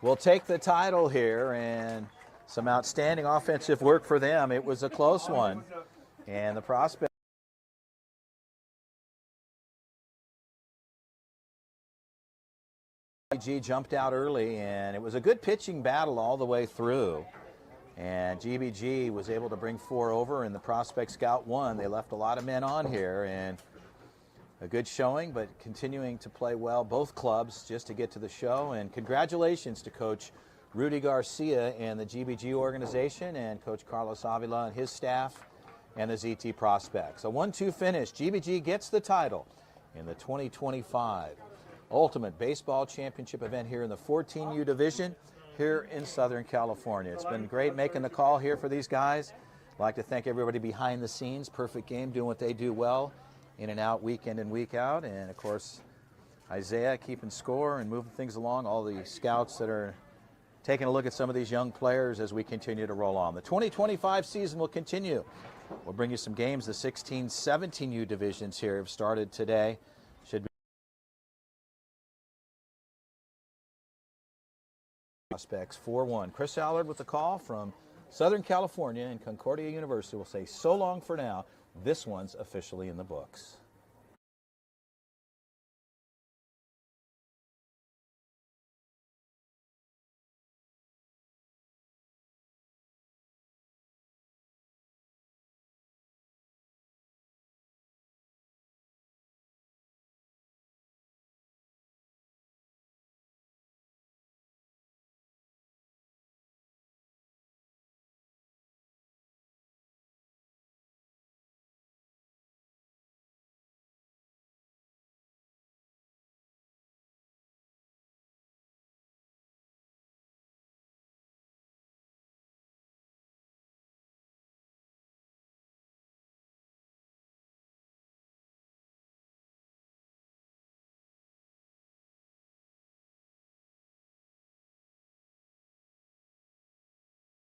will take the title here, and some outstanding offensive work for them. It was a close one. And the Prospects GBG jumped out early, and it was a good pitching battle all the way through. And GBG was able to bring 4 over, and the Prospects got 1. They left a lot of men on here, and a good showing, but continuing to play well, both clubs, just to get to the show. And congratulations to Coach Rudy Garcia and the GBG organization, and Coach Carlos Avila and his staff, and the ZT Prospects. A 1-2 finish. GBG gets the title in the 2025 Ultimate Baseball Championship event here in the 14U division, here in Southern California. It's been great making the call here for these guys. I'd like to thank everybody behind the scenes. Perfect Game doing what they do well, in and out, week in and week out. And of course, Isaiah keeping score and moving things along. All the scouts that are taking a look at some of these young players as we continue to roll on. The 2025 season will continue. We'll bring you some games. The 16-17U divisions here have started today. Should be prospects 4-1. Chris Allard with the call from Southern California and Concordia University will say so long for now. This one's officially in the books.